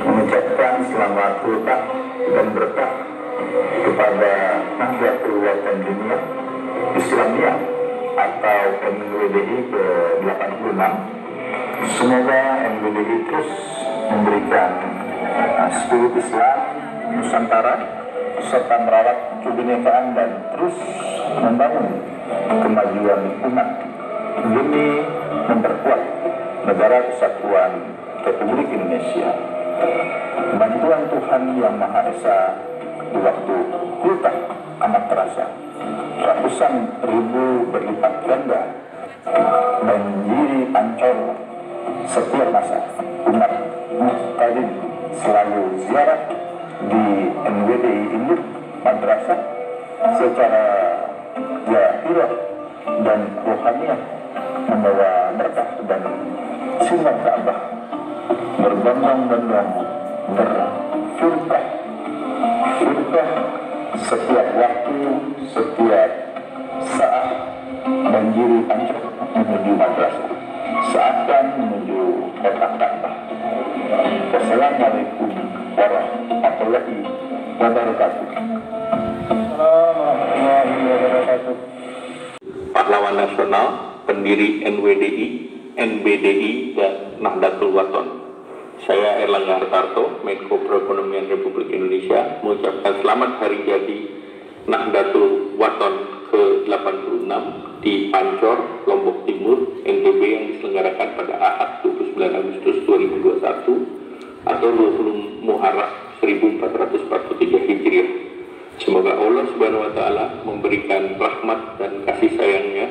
Mengucapkan selamat hutang dan berkah kepada Nahdlatul Watan Dunia Islamiyah atau NWDI ke-86. Semoga NWDI terus memberikan spirit Islam Nusantara serta merawat kebinekaan dan terus membangun kemajuan umat demi memperkuat negara kesatuan Republik Indonesia. Bantuan Tuhan Yang Maha Esa di waktu kita amat terasa. Ratusan ribu berlipat ganda banjiri Ancol setiap masa. Umat muhtadin selalu ziarah di NWDI Induk Madrasah secara zahirah dan rohaniah, membawa berkah dan sinar Ka'bah, berbondong-bondong, berfirqah setiap waktu, setiap saat banjiri Ancol menuju madrasah, seakan menuju kotak Ka'bah. Wassalamualaikum warahmatullahi wabarakatuh. Pahlawan nasional, pendiri NWDI, NBDI, dan Nahdlatul Wathon. Saya Erlangga Hartarto, Menko Perekonomian Republik Indonesia, mengucapkan selamat hari jadi Nahdlatul Wathon ke-86 di Pancor, Lombok Timur, NTB yang diselenggarakan pada Ahad 29 Agustus 2021 atau 20 Muharram 1443 Hijriah. Semoga Allah Subhanahu wa Ta'ala memberikan rahmat dan kasih sayangnya.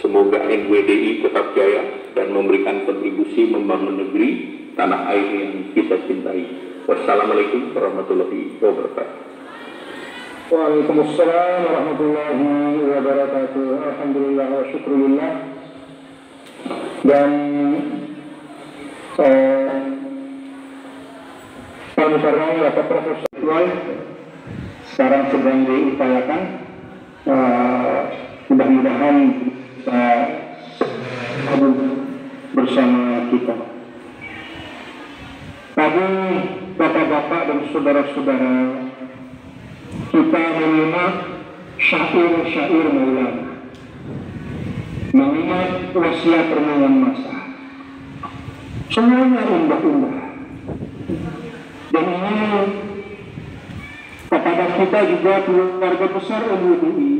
Semoga NWDI tetap jaya dan memberikan kontribusi membangun negeri tanah air yang kita cintai. Wassalamualaikum warahmatullahi wabarakatuh. Waalaikumsalam warahmatullahi wabarakatuh. Alhamdulillah wa syukurillah. Dan Profesor sekarang sedang diupayakan, mudah-mudahan bisa bersama kita. Tadi bapak-bapak dan saudara-saudara, kita menyimak syair-syair Maulana, mengingat wasiat renungan masa. Semuanya indah-indah. Dan ini kepada kita juga keluarga besar MWDI,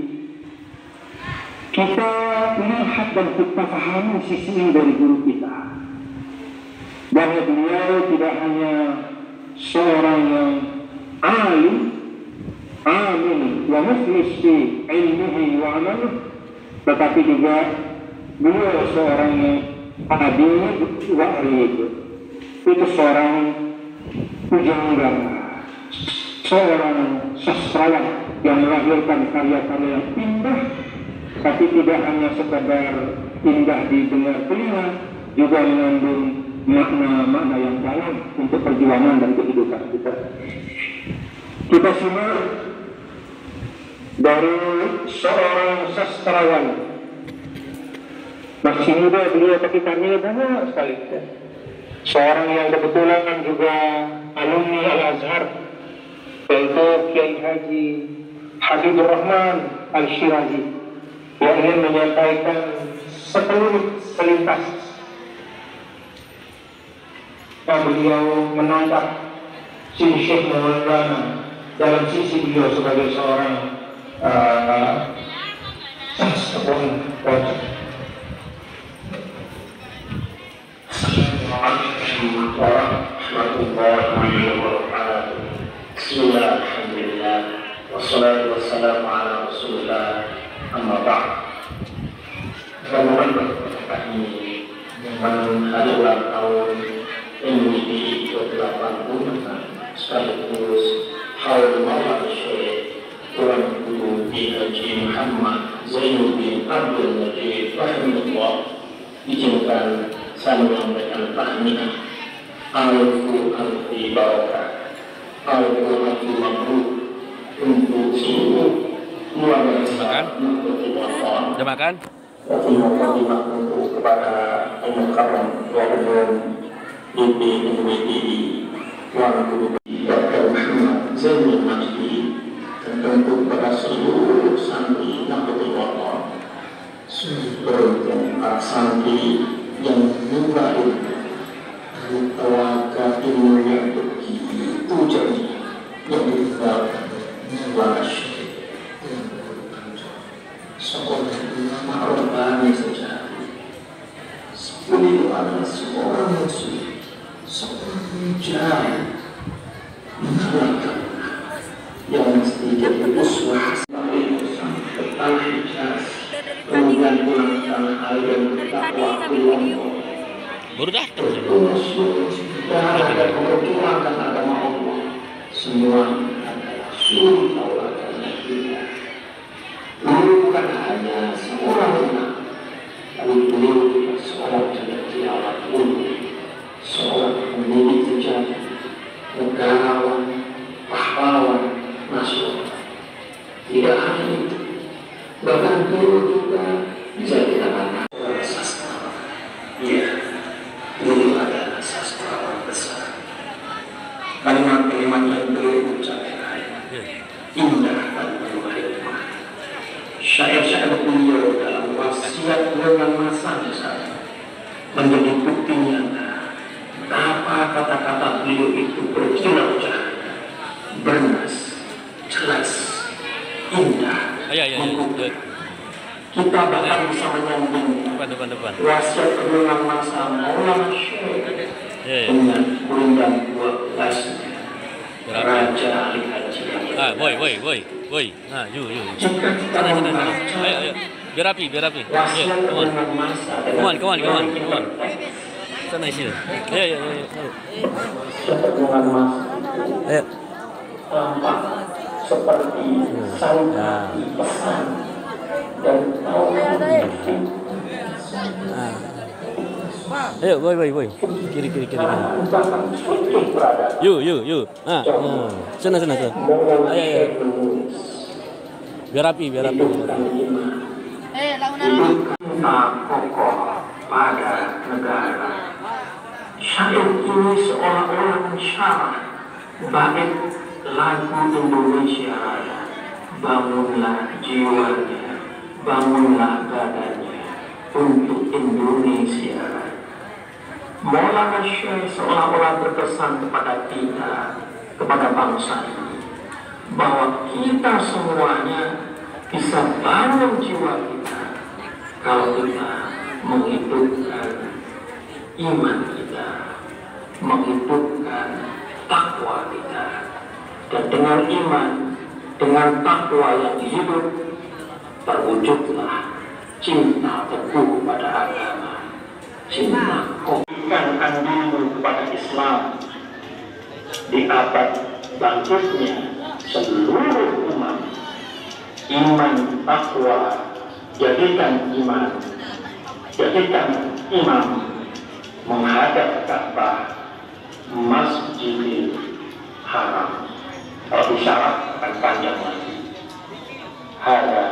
kita lihat dan kita pahami sisi ini dari guru kita, bahwa beliau tidak hanya seorang yang alim wa mukhlis fi ilmihi wa amalih, tetapi juga beliau seorang yang adil wa arif. Itu seorang pujangga, seorang sastrawan yang melahirkan karya-karya yang indah, tapi tidak hanya sekadar indah didengar telinga, juga mengandung makna-makna yang dalam untuk perjuangan dan kehidupan kita. Kita simak dari seorang sastrawan, masih muda beliau, tapi kami banyak sekali. Seorang yang kebetulan juga alumni Al-Azhar, yaitu Kiai Haji Habibur Rahman Al-Shirazi, yang ingin menyampaikan selintas yang beliau menangkap si Syekh Maulana dalam sisi beliau sebagai seorang sastrawan wajib. Assalamualaikum warahmatullahi wabarakatuh. Bismillah, alhamdulillah, wassalatu wassalamu ala rasulillah, amma ba'd. Semoga berkah ini dengan hari ulang tahun MWDI ke-80 sekaligus haul maulana Syekh Tuan Guru Haji Muhammad Zainuddin Abdul Majid rahimahullah, izinkan saya menyampaikan tahniah alfi barakah, alfi mabrur untuk seluruh keluarga besar Nahdlatul Wathon. Sudah makan? Terima untuk kepada Al-Mukarram Tuan DPMWDI Tuan Guru Dr. Muhammad Zainul Majid, dan tentu kepada seluruh santri Nahdlatul Wathon, seluruh para santri yang juga ilmu telaga ilmu yang begitu jernih yang ditinggalkan Maulana Syekh seorang ulama Rabbani sejati. Beliau adalah seorang muslim, seorang mujahid, mengalahkan yang mesti jadi uswah sampai al-hijaz, kemudian pulang ke tanah air dan bertakwa keluar. Baru datang. Dan memperjuangkan agama Allah. Semua adalah suri tauladan kita. Beliau bukan hanya seorang ulama, tapi beliau juga seorang cendekiawan ulama, seorang pendidik sejati, negarawan, pahlawan nasional. Tidak hanya itu, bahkan beliau juga bisa dikatakan seorang sastrawan. Iya, beliau adalah sastrawan besar. Kalimat-kalimat yang beliau ucapkan indah dan penuh hikmah. Syair-syair beliau dalam wasiat dengan masa misalnya menjadi bukti nyata betapa kata-kata beliau itu berkilau cahaya, bernas, jelas, indah. Kita bahkan bisa menyambung wasiat renungan masa Maulana Syekh dengan undang 12 Raja Ali Haji. Woi. Nah, yuk. Sana. Ayo. Biar rapi. Come on. Sana sini. Ayo. Renungan masa. Ayo. Tampak seperti saluran pesan dan tawaran Ayo, boy. Kiri. Yuk. Sana. Ayo. Biar rapi. Kokoh pada negara. Syair ini seolah-olah mensyarah bait lagu Indonesia Raya. Bangunlah jiwanya, bangunlah badannya untuk Indonesia Raya. Maulana Syekh seolah-olah berpesan kepada kita, kepada bangsa ini, bahwa kita semuanya bisa bangun jiwa kita kalau kita menghidupkan iman kita, menghidupkan takwa kita. Dan dengan iman, dengan takwa yang hidup, terwujudlah cinta teguh pada agama, cinta komitmen dulu kepada Islam. Di abad bangkitnya seluruh umat, iman takwa jadikan imam menghadap Ka'bah, Masjidil Haram. Kalau isyarat akan panjang lagi. Hada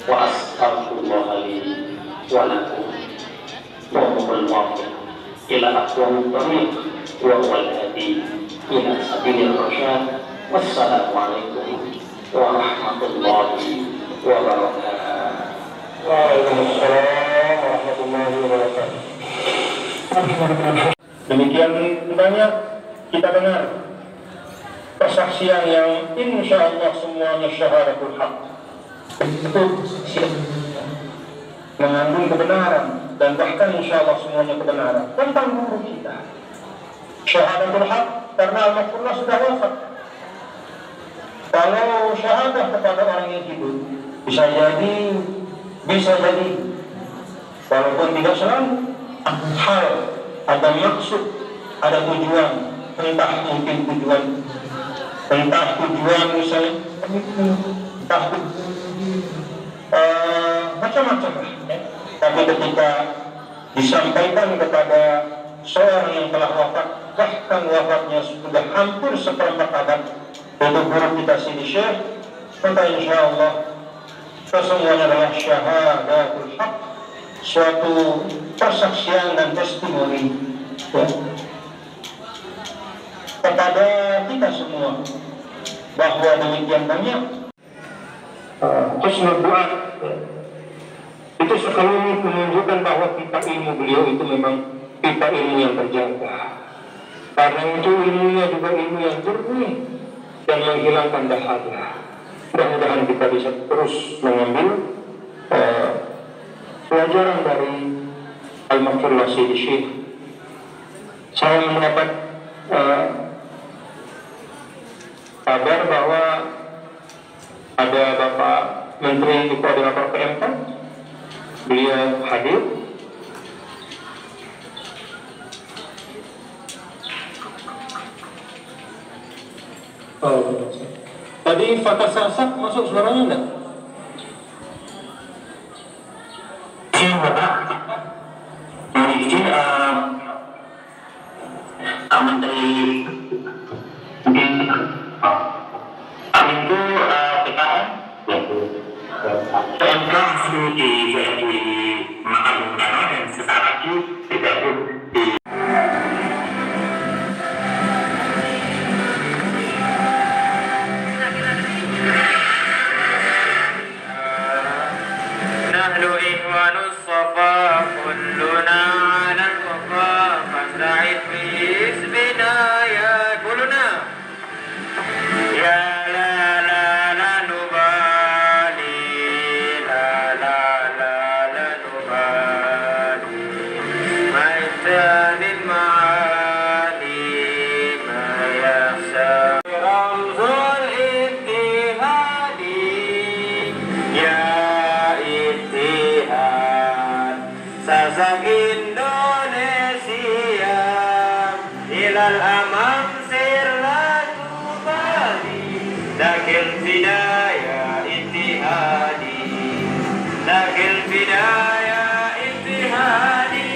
wa astaghfirullah li wa lakum wa huwal muwaffiq ila aqwamit thariq wa huwal hadi ila sabilir rasyad. Wassalamualaikum warahmatullahi wabarakatuh. Waalaikumsalam warahmatullahi wabarakatuh. Demikian banyak kita dengar persaksian yang insya Allah semuanya syahadatul haq, itu mengandung kebenaran dan bahkan insya Allah semuanya kebenaran tentang guru kita. Syahadatul haq karena Al-Mahfurullah sudah wafat. Kalau syahadah kepada orang yang hidup bisa jadi walaupun tidak selalu hal, ada maksud, ada tujuan, entah tujuan misalnya, entah macam-macam lah. Tapi ketika disampaikan kepada seorang yang telah wafat, bahkan wafatnya sudah hampir seperempat abad, untuk guru kita Sidi Syekh, maka insya Allah kesemuanya adalah syahadatul haq, suatu persaksian dan testimoni ya, kepada kita semua bahwa demikian banyak husnul doa itu sekali menunjukkan bahwa pipa ilmu beliau itu memang pipa ilmu yang terjaga. Karena itu ilmunya juga ilmu yang jernih dan menghilangkan dahaga. Mudah-mudahan kita bisa terus mengambil pelajaran dari Al-Mahfurullah Sidi Syekh. Saya mendapat kabar bahwa ada Bapak Menteri Koordinator PMK, beliau hadir. Tadi Fatah Sasak masuk suaranya enggak? Menteri itu PKN PMK masih di Mahkamah Bung Karno dan sesaat lagi digabung di nahnu ikhwanus safa kulluna ala al-wafa fasta'id bi ismina ya kuluna ya la la la nubali la la la la nubali ma'itanin ma'ali ma yahsa ramzul ittihadi ya ittihad sasak Indonesia ilal amam sirlatu bali dakil bidaya ittihadi dakil bidaya ittihadi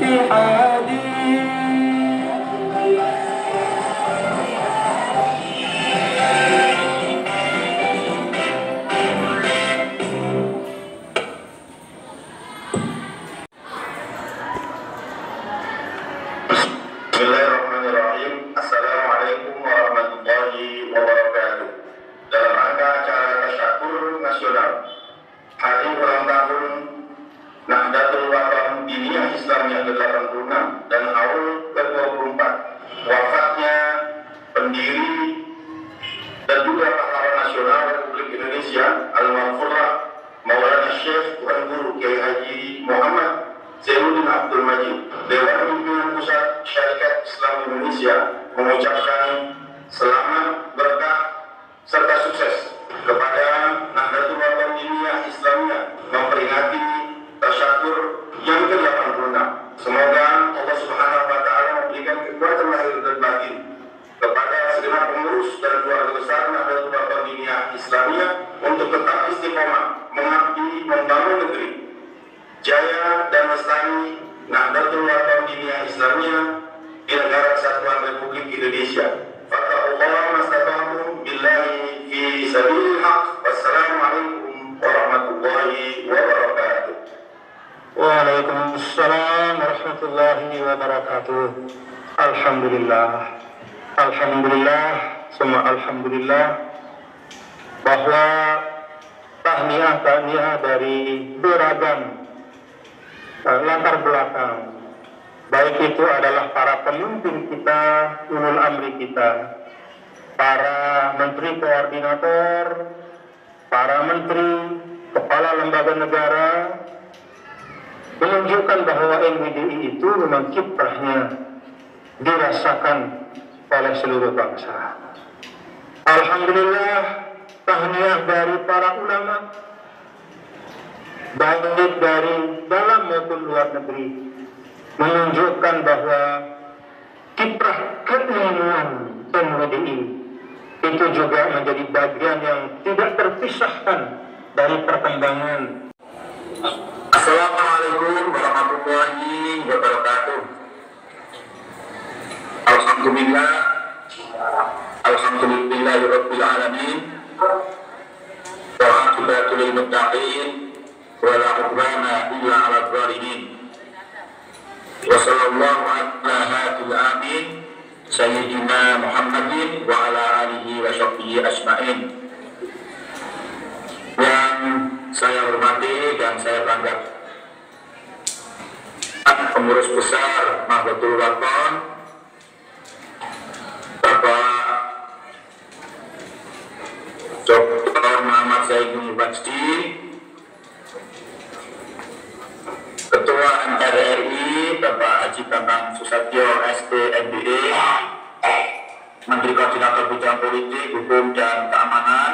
اتحادي Bismillahirrahmanirrahim. Assalamualaikum warahmatullahi wabarakatuh. Dalam rangka acara tasyakur nasional hari ulang tahun Nahdlatul Wathon Diniyah Islam yang ke-86 dan haul ke-24 wafatnya pendiri dan juga pahlawan nasional Republik Indonesia Al-Marfurah Maulana Syekh Tuan Guru Kiai Haji Muhammad Zainuddin Abdul Majid, Dewan Pimpinan Pusat Syarikat Islam Indonesia mengucapkan selamat, berkah, serta sukses kepada Nahdlatul Wathon Diniyah Islamiyah memperingati tasyakur yang ke-86. Semoga Allah Subhanahu wa Ta'ala memberikan kekuatan lahir dan batin kepada segenap pengurus dan keluarga besar Nahdlatul Wathon Diniyah Islamiyah untuk tetap istiqomah mengabdi membangun negeri jaya dan lestari Nahdlatul Wathon Diniyah Islamiyah di negara kesatuan Republik Indonesia. Fattaqullaha mastata'tum billahi fi sabilil haq. Wassalamualaikum warahmatullahi wabarakatuh. Waalaikumsalam warahmatullahi wabarakatuh. Alhamdulillah, alhamdulillah, semua alhamdulillah bahwa tahniah dari beragam latar belakang, baik itu adalah para pemimpin kita, ulul amri kita, para menteri koordinator, para menteri, kepala lembaga negara, menunjukkan bahwa NWDI itu memang kiprahnya dirasakan oleh seluruh bangsa. Alhamdulillah, tahniah dari para ulama, baik dari dalam maupun luar negeri, menunjukkan bahwa kiprah keilmuan NWDI itu juga menjadi bagian yang tidak terpisahkan dari perkembangan. Assalamualaikum warahmatullahi wabarakatuh. Alhamdulillah, alhamdulillahirabbil alamin. Wa aqibatu lil muttaqin wa la udwana illa 'alal zalimin. Wa sallallahu ala hadil amin sayyidina Muhammadin wa ala alihi wa sahbihi ajmain. Yang saya hormati dan saya banggakan pengurus besar Nahdlatul Wathon, Bapak Dr. Muhammad Zainul Majdi, Ketua MPR RI Bapak Haji Bambang Susatyo SPMBE, Menteri Koordinator Bidang Politik, Hukum dan Keamanan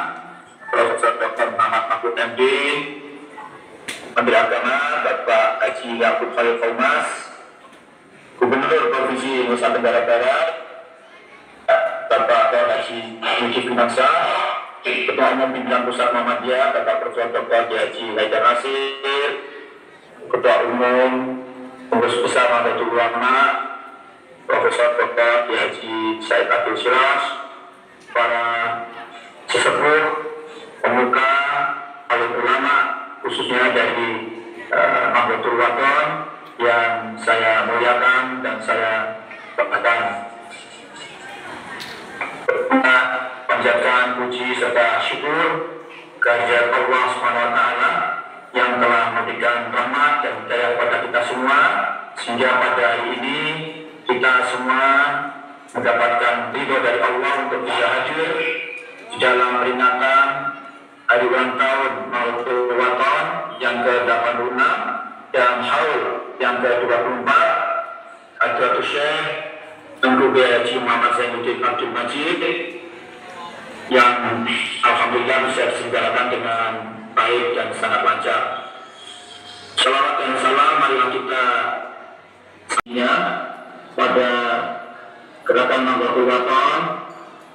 Profesor Dr. Muhammad Mahfud MD, Menteri Agama Bapak Haji Yaqub Khalil Qaumas, Gubernur Provinsi Nusa Tenggara Barat Bapak Haji Zulkifli Hasan, Ketua Umum Pimpinan Pusat Muhammadiyah Bapak Profesor Dr. Haji Haidar Nasir, Ketua Umum Pengurus Besar Nahdlatul Ulama Profesor Dr. Haji Said Abdul Siraj, para sesepuh, pemuka, alim ulama, khususnya dari Nahdlatul Wathon yang saya muliakan dan saya banggakan. Panjatkan puji serta syukur kehadirat Allah SWT yang telah memberikan rahmat dan hidayah kepada kita semua, sehingga pada hari ini kita semua mendapatkan ridho dari Allah untuk bisa hadir di dalam peringatan hari ulang tahun Nahdlatul Wathon yang ke-86 dan haul yang ke-24 Hadratus Syekh Tengku Haji Muhammad Zainuddin Abdul Majid yang alhamdulillah bisa diselenggarakan dengan baik dan sangat lancar. Salawat dan salam marilah kita pada gerakan Nahdlatul Wathon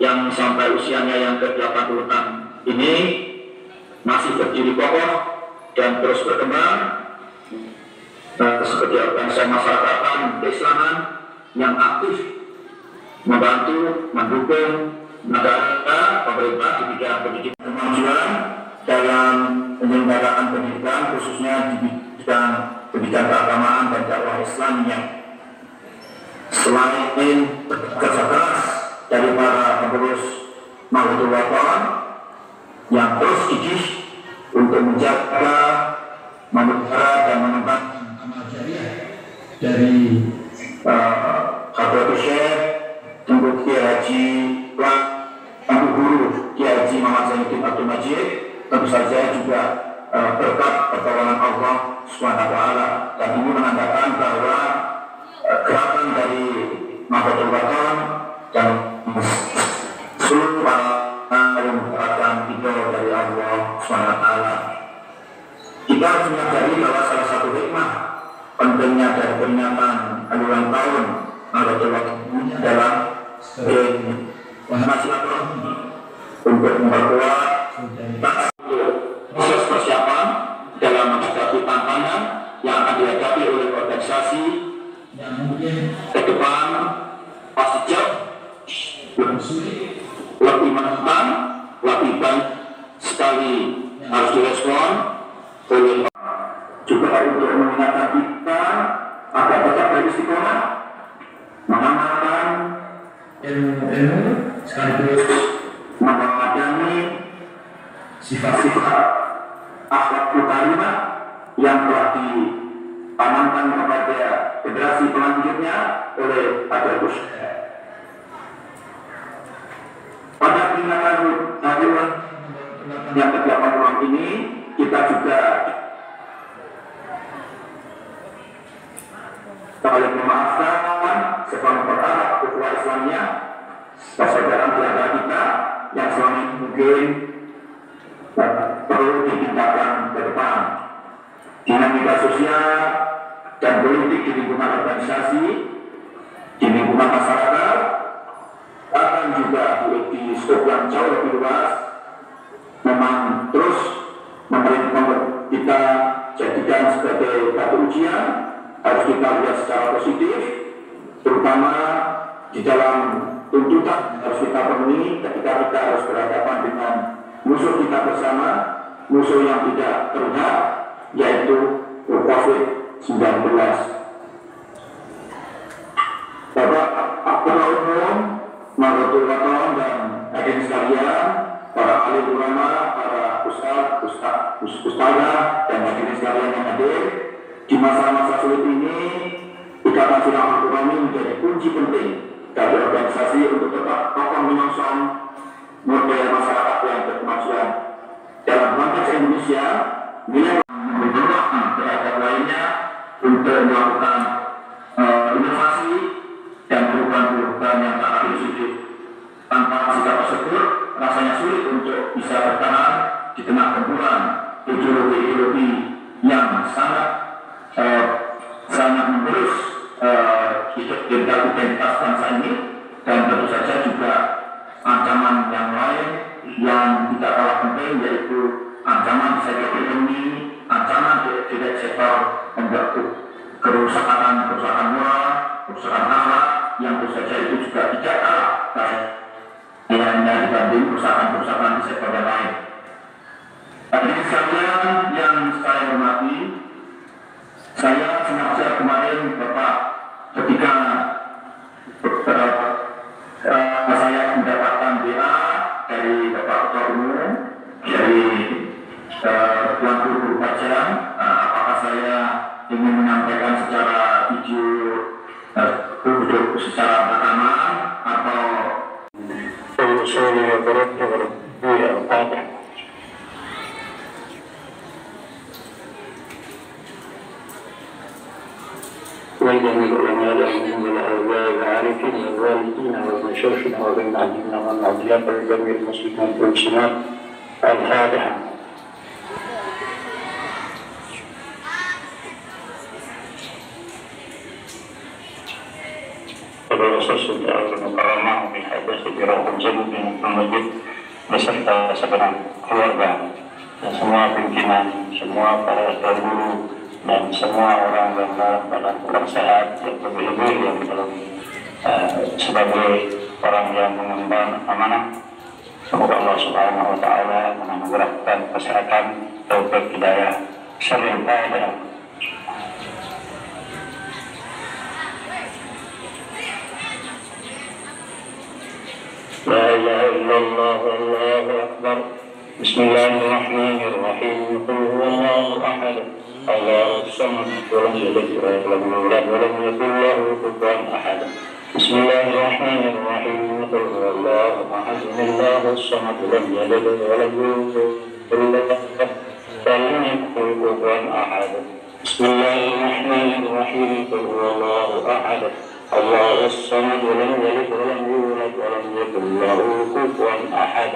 yang sampai usianya yang ke-86 ini masih berdiri kokoh dan terus berkembang sebagai organisasi masyarakat Islam keislaman yang aktif membantu, mendukung negara, pemerintah di bidang pendidikan, kemajuan dalam penyelenggaraan pendidikan, khususnya di bidang pendidikan keagamaan dan dakwah Islamnya. Selain kerja keras dari para pengurus Nahdlatul Wathon yang terus gigih untuk menjaga, memelihara dan mengembangkan amal jariah dari Hadratus Syekh Tengku Kiai Haji Abu Guru Kiai Haji Muhammad Zainuddin Abdul Majid, tentu saja juga berkat pertolongan Allah SWT, dan ini menandakan bahwa gerakan dari Nahdlatul Wathon dan seluruh yang mengharapkan ridho dari Allah SWT. Kita harus menyadari bahwa salah satu hikmah pentingnya dari peringatan ulang tahun Nahdlatul Wathon adalah silaturahmi untuk memperkuat proses persiapan dalam menghadapi tantangan yang akan dihadapi oleh organisasi yang mungkin ke depan pasti jauh lebih sulit, lebih menentang, lebih banyak sekali harus direspon oleh juga untuk mengingatkan kita agar tetap beristiqomah mengamalkan ilmu sekaligus memadani sifat-sifat akhlakul karimah yang telah ditanamkan kepada generasi selanjutnya oleh Hadratus Syekh. Pada peringatan hari yang ke-80 ini kita juga saling memaafkan sebab berharap ukhuwah Islamnya persaudaraan di antara kita yang selama ini mungkin perlu ditingkatkan ke depan. Dinamika sosial dan politik di lingkungan organisasi, di lingkungan masyarakat, bahkan juga di skop yang jauh lebih luas, memang terus kita jadikan sebagai batu ujian. Harus kita lihat secara positif, terutama di dalam tuntutan harus kita penuhi ketika kita harus berhadapan dengan musuh kita bersama, musuh yang tidak terlihat, yaitu COVID-19. Bapak Ketua Umum Nahdlatul Wathon dan hadirin sekalian, para alim ulama, para ustadzah dan hadirin sekalian yang hadir, di masa-masa sulit ini, ikatan silaturahmi menjadi kunci penting dari organisasi untuk tetap kokoh menyongsong model masyarakat yang berkemajuan. Dalam konteks Indonesia, nilai mendorong terhadap lainnya untuk melakukan inovasi dan perubahan-perubahan yang sangat positif. Tanpa sikap tersebut, rasanya sulit untuk bisa bertahan di tengah gempuran ideologi-ideologi yang sangat mengerus identitas bangsa ini, dan tentu saja juga ancaman yang lain yang tidak kalah penting, yaitu ancaman di sektor ekonomi, ancaman di sektor membentuk kerusakan moral, kerusakan akhlak yang tentu saja itu juga tidak kalah bahayanya dibanding kerusakan di sektor yang lain. Hadirin sekalian yang saya hormati, saya sengaja kemarin Bapak ketika saya mendapatkan WA dari Bapak Ketua Umum dari Tuan Guru Pajang, apakah saya ingin menyampaikan secara video secara rekaman atau وجميع العلماء من الآباء والعارفين والوالدين والمشايخنا وبين عدلنا والعديان وجميع المسلمين والمسلمات. الفاتحة. Rasul sallallahu alaihi wasallam dirakum bin Muhammad beserta segenap keluarga dan semua pimpinan, semua para guru dan semua orang yang dalam keadaan kurang sehat, terlebih-lebih yang dalam sebagai orang yang mengemban amanah. Semoga Allah Subhanahu wa Ta'ala menganugerahkan kesehatan, taufik, hidayah, serta dan La ilaha illallah wallahu akbar. Bismillahirrahmanirrahim. Qul huwallahu ahad. Allahus samad. Lam yalid wa lam yulad wa lam yakul lahu kufuwan ahad. Bismillahirrahmanirrahim. Qul huwallahu ahad. Allahus samad. Lam yalid wa lam yulad wa lam yakul kufuwan ahad. Bismillahirrahmanirrahim. Qul huwallahu ahad. Allahus samad. Lam yalid wa lam yulad wa lam yakul lahu kufuwan ahad.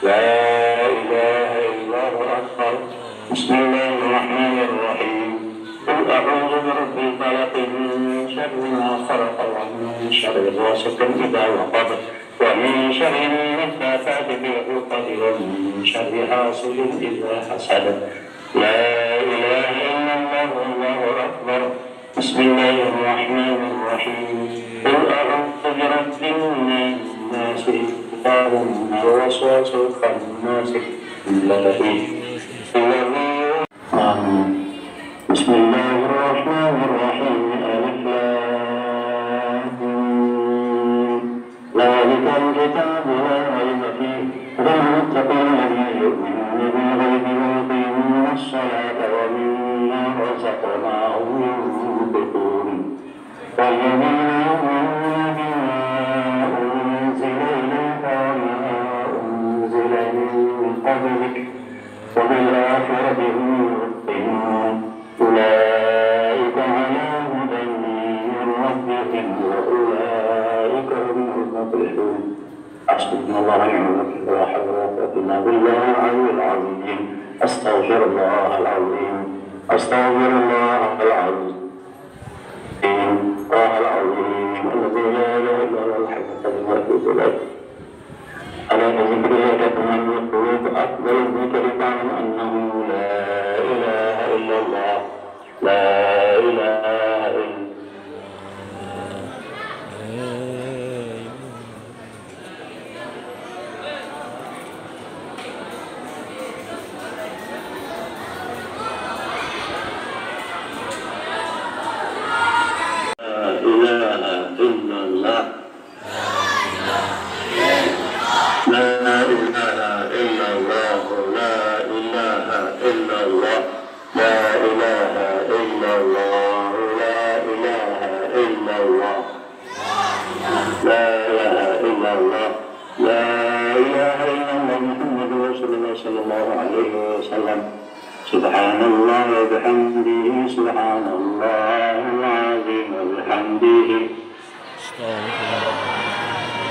La ilaha illallah akbar. Bismillahirrahmanirrahim. Qul a'udzu birabbil falaq min syarri ma khalaq wa min syarri ghasiqin idza waqab wa min syarri an-naffathati fil 'uqad wa min syarri hasidin idza hasad. La ilaha illallah wallahu akbar. Bismillahirrahmanirrahim. Qul a'udzu birabbin nas waswasil khannas. Amin. Bismillahirrahmanirrahim. Alif lam mim. Zalikal kitabu la raiba fihi hudal muttaqin yu'minuna bil ghaibi wa yuqimuna as-salata wa mimma razaqnahum yunfiqun. والذين يؤمنون بما أنزل إليك وما أنزل من قبلك وبالآخرة هم يوقنون أولئك على هدى من ربهم وأولئك هم المفلحون. حسبنا الله ونعم الوكيل ولا حول ولا قوة إلا بالله العلي العظيم. أستغفر الله العظيم. أستغفر الله العظيم. الله العظيم الذي لا إله إلا هو الحي القيوم وأتوب إليه. ألا بذكره تطمئن القلوب. أفضل الذكر تعلم أنه لا إله إلا الله. لا إله إلا Subhanallah wa bihamdihi, subhanallahil azim wa bihamdihi.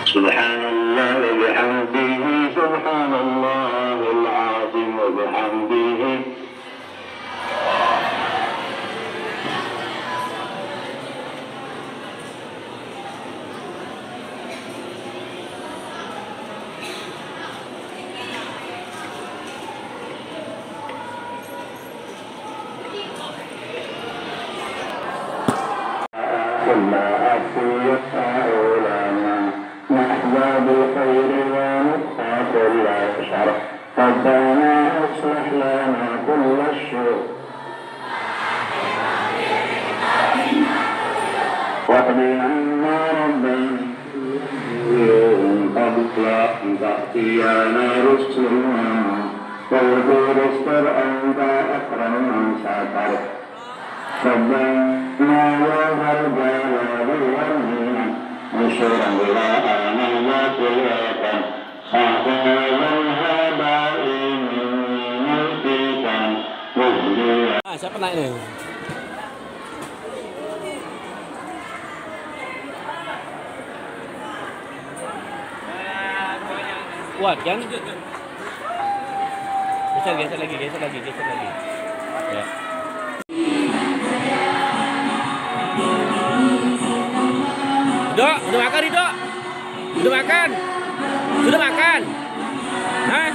Subhanallah wa bihamdihi, subhanallahil azim wa bihamdihi. ربنا أصلح لنا كل الشر واقض عنا ربنا قبل أن تأتينا رسلنا واذكر اصبر أنت أكرم من ستر ربنا يا ذا الجلال والإكرام نشرا إلى أن نطلقا siapa naik nih? Kuat kan? Geser lagi. Ya. Udah makan nih, Dok? Udah makan? Hah?